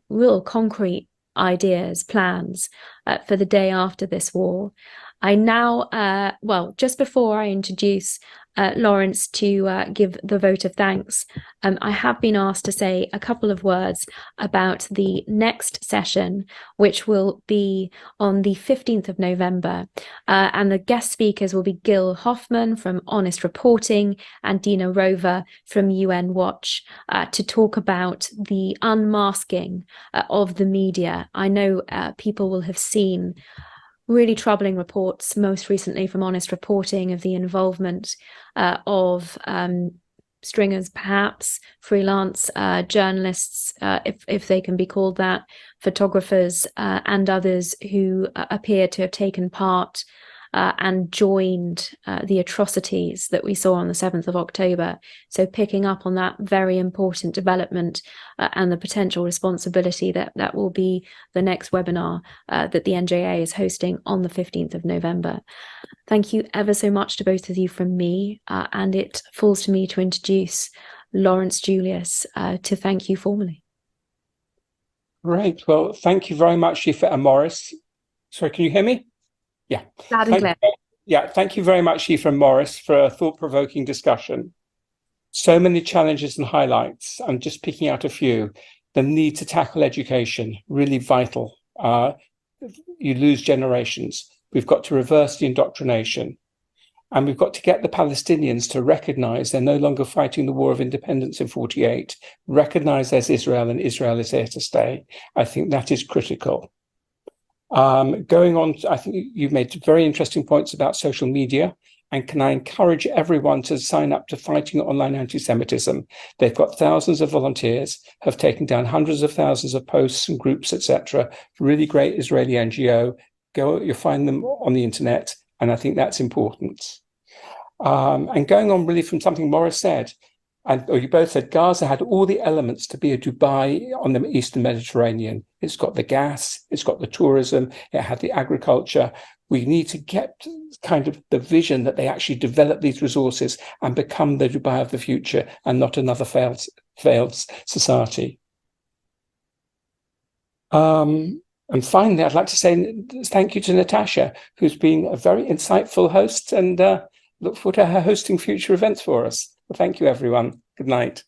real concrete ideas, plans for the day after this war. I now, just before I introduce Lawrence to give the vote of thanks, I have been asked to say a couple of words about the next session, which will be on the 15th of November. And the guest speakers will be Gil Hoffman from Honest Reporting and Dina Rover from UN Watch to talk about the unmasking of the media. I know people will have seen really troubling reports, most recently from Honest Reporting, of the involvement of stringers, perhaps freelance journalists, if they can be called that, photographers and others who appear to have taken part and joined the atrocities that we saw on the 7th of October. So picking up on that very important development and the potential responsibility that will be the next webinar that the NJA is hosting on the 15th of November. Thank you ever so much to both of you from me, and it falls to me to introduce Lawrence Julius to thank you formally. Great. Well, thank you very much, Yifa and Maurice. Sorry, can you hear me? Yeah. Loud and clear. Yeah, thank you very much, Yifa and Maurice, for a thought-provoking discussion. So many challenges and highlights. I'm just picking out a few. The need to tackle education, really vital. You lose generations. We've got to reverse the indoctrination. And we've got to get the Palestinians to recognize they're no longer fighting the war of independence in 48, recognize there's Israel and Israel is here to stay. I think that is critical. Going on, I think you've made very interesting points about social media. And can I encourage everyone to sign up to Fighting Online Anti-Semitism? They've got thousands of volunteers, have taken down hundreds of thousands of posts and groups, etc. Really great Israeli NGO. You'll find them on the internet. And I think that's important. And going on really from something Maurice said, or you both said, Gaza had all the elements to be a Dubai on the Eastern Mediterranean. It's got the gas, it's got the tourism, it had the agriculture. We need to get kind of the vision that they actually develop these resources and become the Dubai of the future and not another failed society. And finally, I'd like to say thank you to Natasha, who's been a very insightful host, and look forward to her hosting future events for us. Well, thank you, everyone. Good night.